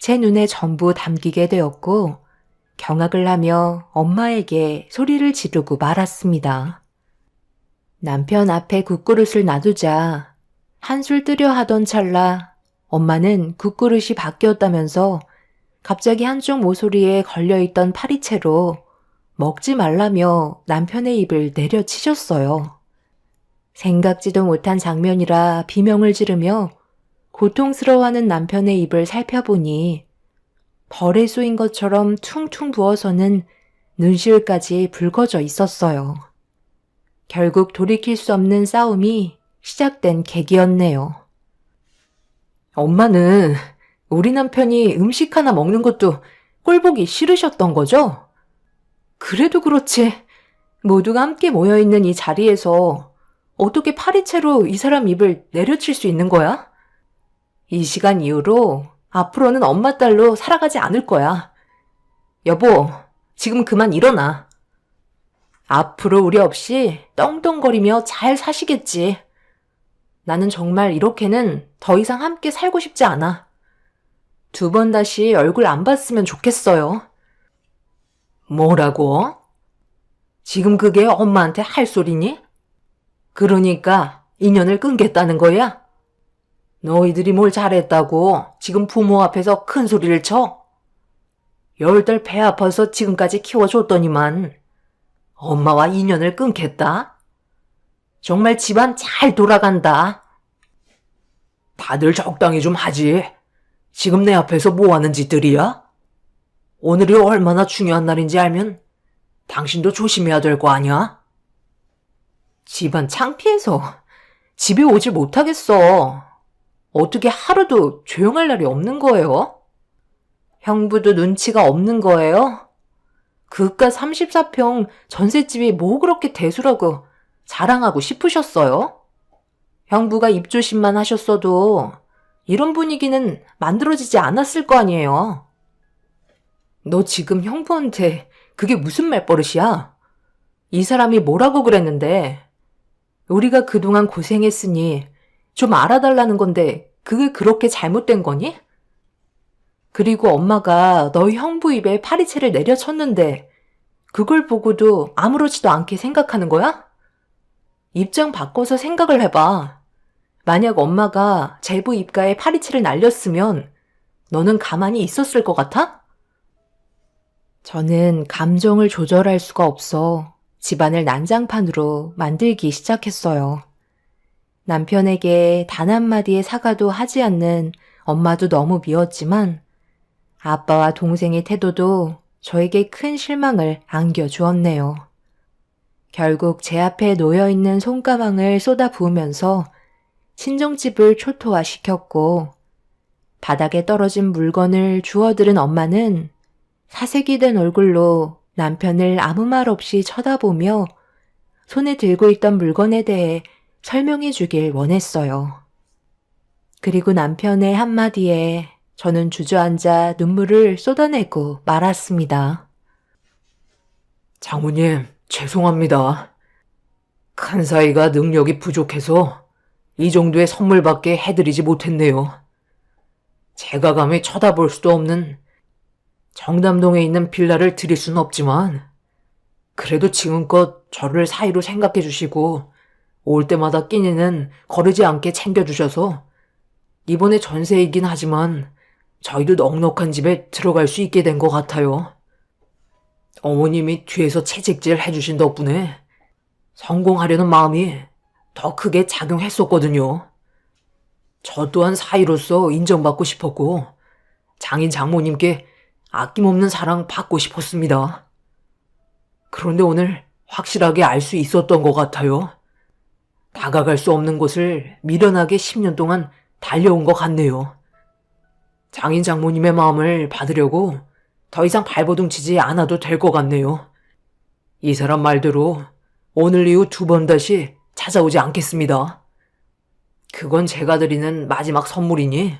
제 눈에 전부 담기게 되었고 경악을 하며 엄마에게 소리를 지르고 말았습니다. 남편 앞에 국그릇을 놔두자 한술 뜨려 하던 찰나 엄마는 국그릇이 바뀌었다면서 갑자기 한쪽 모서리에 걸려있던 파리채로 먹지 말라며 남편의 입을 내려치셨어요. 생각지도 못한 장면이라 비명을 지르며 고통스러워하는 남편의 입을 살펴보니 벌에 쏘인 것처럼 퉁퉁 부어서는 눈시울까지 붉어져 있었어요. 결국 돌이킬 수 없는 싸움이 시작된 계기였네요. 엄마는 우리 남편이 음식 하나 먹는 것도 꼴보기 싫으셨던 거죠? 그래도 그렇지 모두가 함께 모여있는 이 자리에서 어떻게 파리채로 이 사람 입을 내려칠 수 있는 거야? 이 시간 이후로 앞으로는 엄마 딸로 살아가지 않을 거야. 여보, 지금 그만 일어나. 앞으로 우리 없이 떵떵거리며 잘 사시겠지. 나는 정말 이렇게는 더 이상 함께 살고 싶지 않아. 2번 다시 얼굴 안 봤으면 좋겠어요. 뭐라고? 지금 그게 엄마한테 할 소리니? 그러니까 인연을 끊겠다는 거야? 너희들이 뭘 잘했다고 지금 부모 앞에서 큰 소리를 쳐? 10달 배 아파서 지금까지 키워줬더니만 엄마와 인연을 끊겠다? 정말 집안 잘 돌아간다. 다들 적당히 좀 하지. 지금 내 앞에서 뭐 하는 짓들이야? 오늘이 얼마나 중요한 날인지 알면 당신도 조심해야 될 거 아니야? 집안 창피해서 집에 오질 못하겠어. 어떻게 하루도 조용할 날이 없는 거예요? 형부도 눈치가 없는 거예요? 그깟 34평 전셋집이 뭐 그렇게 대수라고 자랑하고 싶으셨어요? 형부가 입조심만 하셨어도 이런 분위기는 만들어지지 않았을 거 아니에요. 너 지금 형부한테 그게 무슨 말버릇이야? 이 사람이 뭐라고 그랬는데 우리가 그동안 고생했으니 좀 알아달라는 건데 그게 그렇게 잘못된 거니? 그리고 엄마가 너희 형부 입에 파리채를 내려쳤는데 그걸 보고도 아무렇지도 않게 생각하는 거야? 입장 바꿔서 생각을 해봐. 만약 엄마가 제부 입가에 파리채를 날렸으면 너는 가만히 있었을 것 같아? 저는 감정을 조절할 수가 없어 집안을 난장판으로 만들기 시작했어요. 남편에게 단 한마디의 사과도 하지 않는 엄마도 너무 미웠지만 아빠와 동생의 태도도 저에게 큰 실망을 안겨주었네요. 결국 제 앞에 놓여있는 솜가방을 쏟아 부으면서 친정집을 초토화시켰고 바닥에 떨어진 물건을 주워들은 엄마는 사색이 된 얼굴로 남편을 아무 말 없이 쳐다보며 손에 들고 있던 물건에 대해 설명해 주길 원했어요. 그리고 남편의 한마디에 저는 주저앉아 눈물을 쏟아내고 말았습니다. 장모님, 죄송합니다. 큰 사이가 능력이 부족해서 이 정도의 선물밖에 해드리지 못했네요. 제가 감히 쳐다볼 수도 없는 정담동에 있는 빌라를 드릴 수는 없지만 그래도 지금껏 저를 사이로 생각해 주시고 올 때마다 끼니는 거르지 않게 챙겨주셔서 이번에 전세이긴 하지만 저희도 넉넉한 집에 들어갈 수 있게 된 것 같아요. 어머님이 뒤에서 채찍질 해주신 덕분에 성공하려는 마음이 더 크게 작용했었거든요. 저 또한 사위로서 인정받고 싶었고 장인 장모님께 아낌없는 사랑 받고 싶었습니다. 그런데 오늘 확실하게 알 수 있었던 것 같아요. 다가갈 수 없는 곳을 미련하게 10년 동안 달려온 것 같네요. 장인 장모님의 마음을 받으려고 더 이상 발버둥 치지 않아도 될 것 같네요. 이 사람 말대로 오늘 이후 2번 다시 찾아오지 않겠습니다. 그건 제가 드리는 마지막 선물이니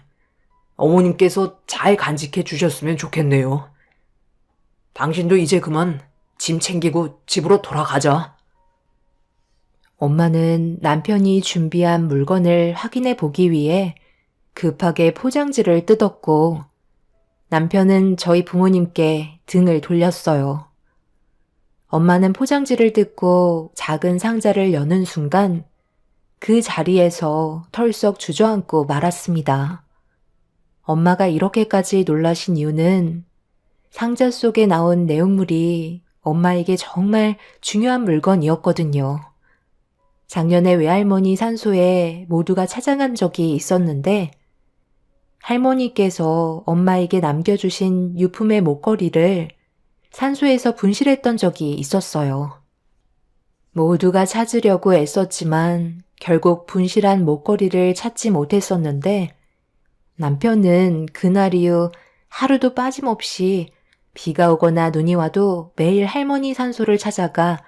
어머님께서 잘 간직해 주셨으면 좋겠네요. 당신도 이제 그만 짐 챙기고 집으로 돌아가자. 엄마는 남편이 준비한 물건을 확인해 보기 위해 급하게 포장지를 뜯었고 남편은 저희 부모님께 등을 돌렸어요. 엄마는 포장지를 뜯고 작은 상자를 여는 순간 그 자리에서 털썩 주저앉고 말았습니다. 엄마가 이렇게까지 놀라신 이유는 상자 속에 나온 내용물이 엄마에게 정말 중요한 물건이었거든요. 작년에 외할머니 산소에 모두가 찾아간 적이 있었는데 할머니께서 엄마에게 남겨주신 유품의 목걸이를 산소에서 분실했던 적이 있었어요. 모두가 찾으려고 애썼지만 결국 분실한 목걸이를 찾지 못했었는데 남편은 그날 이후 하루도 빠짐없이 비가 오거나 눈이 와도 매일 할머니 산소를 찾아가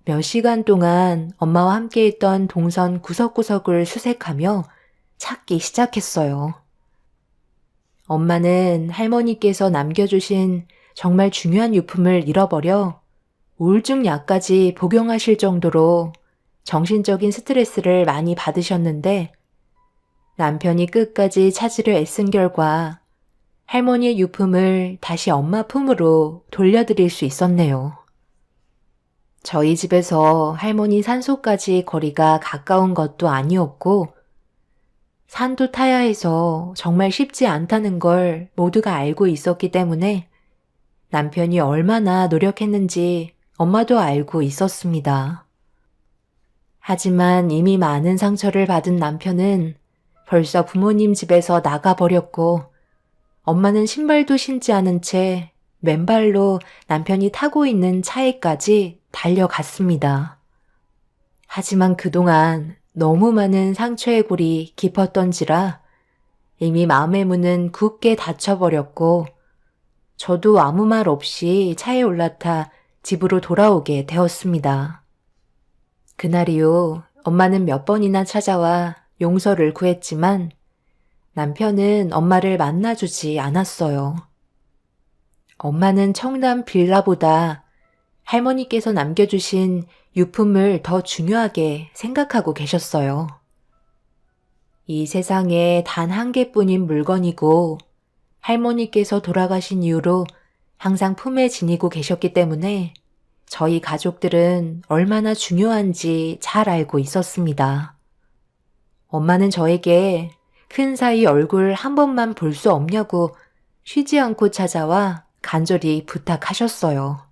몇 시간 동안 엄마와 함께 있던 동선 구석구석을 수색하며 찾기 시작했어요. 엄마는 할머니께서 남겨주신 정말 중요한 유품을 잃어버려 우울증 약까지 복용하실 정도로 정신적인 스트레스를 많이 받으셨는데 남편이 끝까지 찾으려 애쓴 결과 할머니의 유품을 다시 엄마 품으로 돌려드릴 수 있었네요. 저희 집에서 할머니 산소까지 거리가 가까운 것도 아니었고 산도 타야 해서 정말 쉽지 않다는 걸 모두가 알고 있었기 때문에 남편이 얼마나 노력했는지 엄마도 알고 있었습니다. 하지만 이미 많은 상처를 받은 남편은 벌써 부모님 집에서 나가버렸고 엄마는 신발도 신지 않은 채 맨발로 남편이 타고 있는 차에까지 달려갔습니다. 하지만 그동안 너무 많은 상처의 골이 깊었던지라 이미 마음의 문은 굳게 닫혀버렸고 저도 아무 말 없이 차에 올라타 집으로 돌아오게 되었습니다. 그날 이후 엄마는 몇 번이나 찾아와 용서를 구했지만 남편은 엄마를 만나주지 않았어요. 엄마는 청담 빌라보다 할머니께서 남겨주신 유품을 더 중요하게 생각하고 계셨어요. 이 세상에 단 한 개뿐인 물건이고 할머니께서 돌아가신 이후로 항상 품에 지니고 계셨기 때문에 저희 가족들은 얼마나 중요한지 잘 알고 있었습니다. 엄마는 저에게 큰 사위 얼굴 한 번만 볼 수 없냐고 쉬지 않고 찾아와 간절히 부탁하셨어요.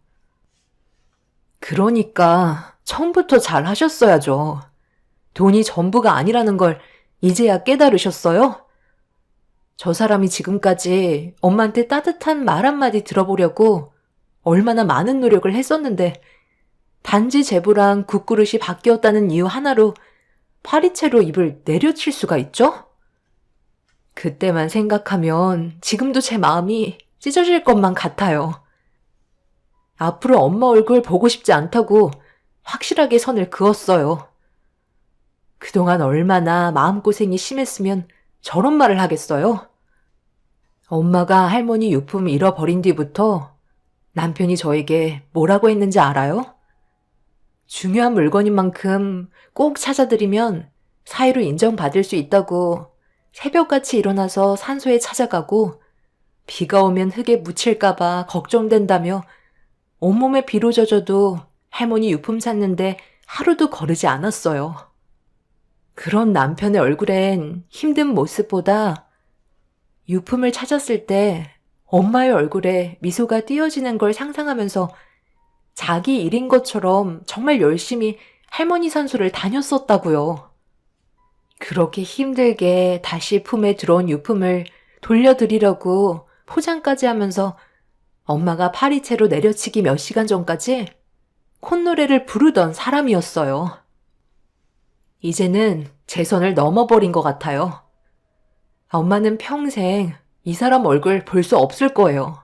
그러니까 처음부터 잘 하셨어야죠. 돈이 전부가 아니라는 걸 이제야 깨달으셨어요? 저 사람이 지금까지 엄마한테 따뜻한 말 한마디 들어보려고 얼마나 많은 노력을 했었는데 단지 제부랑 국그릇이 바뀌었다는 이유 하나로 파리채로 입을 내려칠 수가 있죠? 그때만 생각하면 지금도 제 마음이 찢어질 것만 같아요. 앞으로 엄마 얼굴 보고 싶지 않다고 확실하게 선을 그었어요. 그동안 얼마나 마음고생이 심했으면 저런 말을 하겠어요? 엄마가 할머니 유품 잃어버린 뒤부터 남편이 저에게 뭐라고 했는지 알아요? 중요한 물건인 만큼 꼭 찾아드리면 사위로 인정받을 수 있다고 새벽같이 일어나서 산소에 찾아가고 비가 오면 흙에 묻힐까봐 걱정된다며 온몸에 비로 젖어도 할머니 유품 찾는데 하루도 거르지 않았어요. 그런 남편의 얼굴엔 힘든 모습보다 유품을 찾았을 때 엄마의 얼굴에 미소가 띄어지는 걸 상상하면서 자기 일인 것처럼 정말 열심히 할머니 산소를 다녔었다고요. 그렇게 힘들게 다시 품에 들어온 유품을 돌려드리려고 포장까지 하면서 엄마가 파리채로 내려치기 몇 시간 전까지 콧노래를 부르던 사람이었어요. 이제는 제 선을 넘어버린 것 같아요. 엄마는 평생 이 사람 얼굴 볼 수 없을 거예요.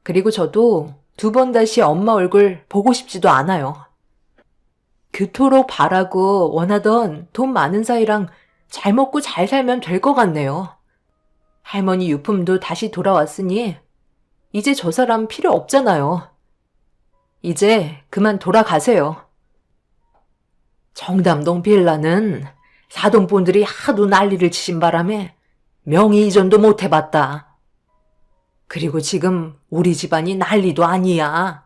그리고 저도 2번 다시 엄마 얼굴 보고 싶지도 않아요. 그토록 바라고 원하던 돈 많은 사이랑 잘 먹고 잘 살면 될 것 같네요. 할머니 유품도 다시 돌아왔으니 이제 저 사람 필요 없잖아요. 이제 그만 돌아가세요. 정담동 빌라는 사돈분들이 하도 난리를 치신 바람에 명의 이전도 못 해봤다. 그리고 지금 우리 집안이 난리도 아니야.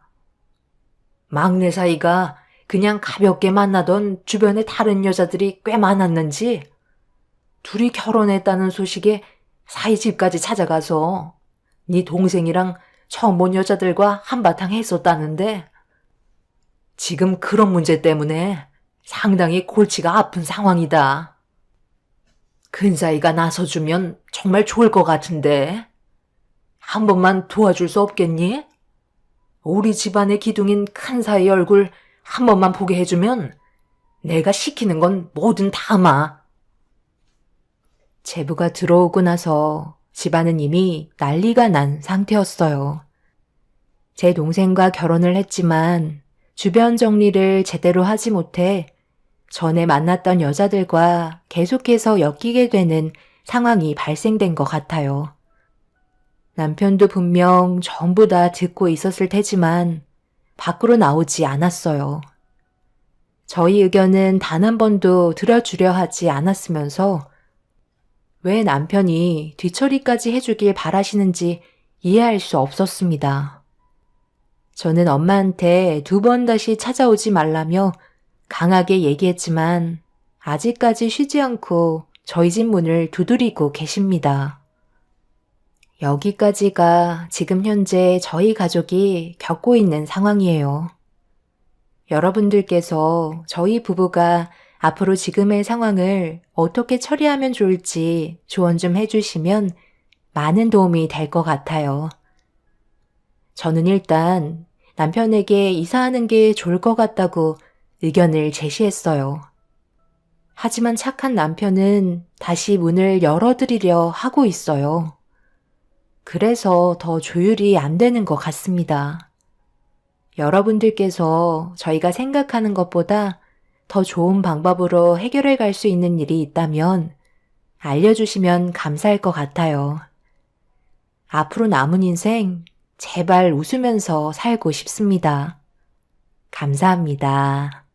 막내 사이가 그냥 가볍게 만나던 주변에 다른 여자들이 꽤 많았는지 둘이 결혼했다는 소식에 사이 집까지 찾아가서 네 동생이랑 처음 본 여자들과 한바탕 했었다는데 지금 그런 문제 때문에 상당히 골치가 아픈 상황이다. 근사이가 나서주면 정말 좋을 것 같은데 한 번만 도와줄 수 없겠니? 우리 집안의 기둥인 큰사이 얼굴 한 번만 보게 해주면 내가 시키는 건 뭐든 다 하마. 제부가 들어오고 나서 집안은 이미 난리가 난 상태였어요. 제 동생과 결혼을 했지만 주변 정리를 제대로 하지 못해 전에 만났던 여자들과 계속해서 엮이게 되는 상황이 발생된 것 같아요. 남편도 분명 전부 다 듣고 있었을 테지만 밖으로 나오지 않았어요. 저희 의견은 단 한 번도 들어주려 하지 않았으면서 왜 남편이 뒤처리까지 해주길 바라시는지 이해할 수 없었습니다. 저는 엄마한테 2번 다시 찾아오지 말라며 강하게 얘기했지만 아직까지 쉬지 않고 저희 집 문을 두드리고 계십니다. 여기까지가 지금 현재 저희 가족이 겪고 있는 상황이에요. 여러분들께서 저희 부부가 앞으로 지금의 상황을 어떻게 처리하면 좋을지 조언 좀 해주시면 많은 도움이 될 것 같아요. 저는 일단 남편에게 이사하는 게 좋을 것 같다고 의견을 제시했어요. 하지만 착한 남편은 다시 문을 열어드리려 하고 있어요. 그래서 더 조율이 안 되는 것 같습니다. 여러분들께서 저희가 생각하는 것보다 더 좋은 방법으로 해결해 갈 수 있는 일이 있다면 알려주시면 감사할 것 같아요. 앞으로 남은 인생 제발 웃으면서 살고 싶습니다. 감사합니다.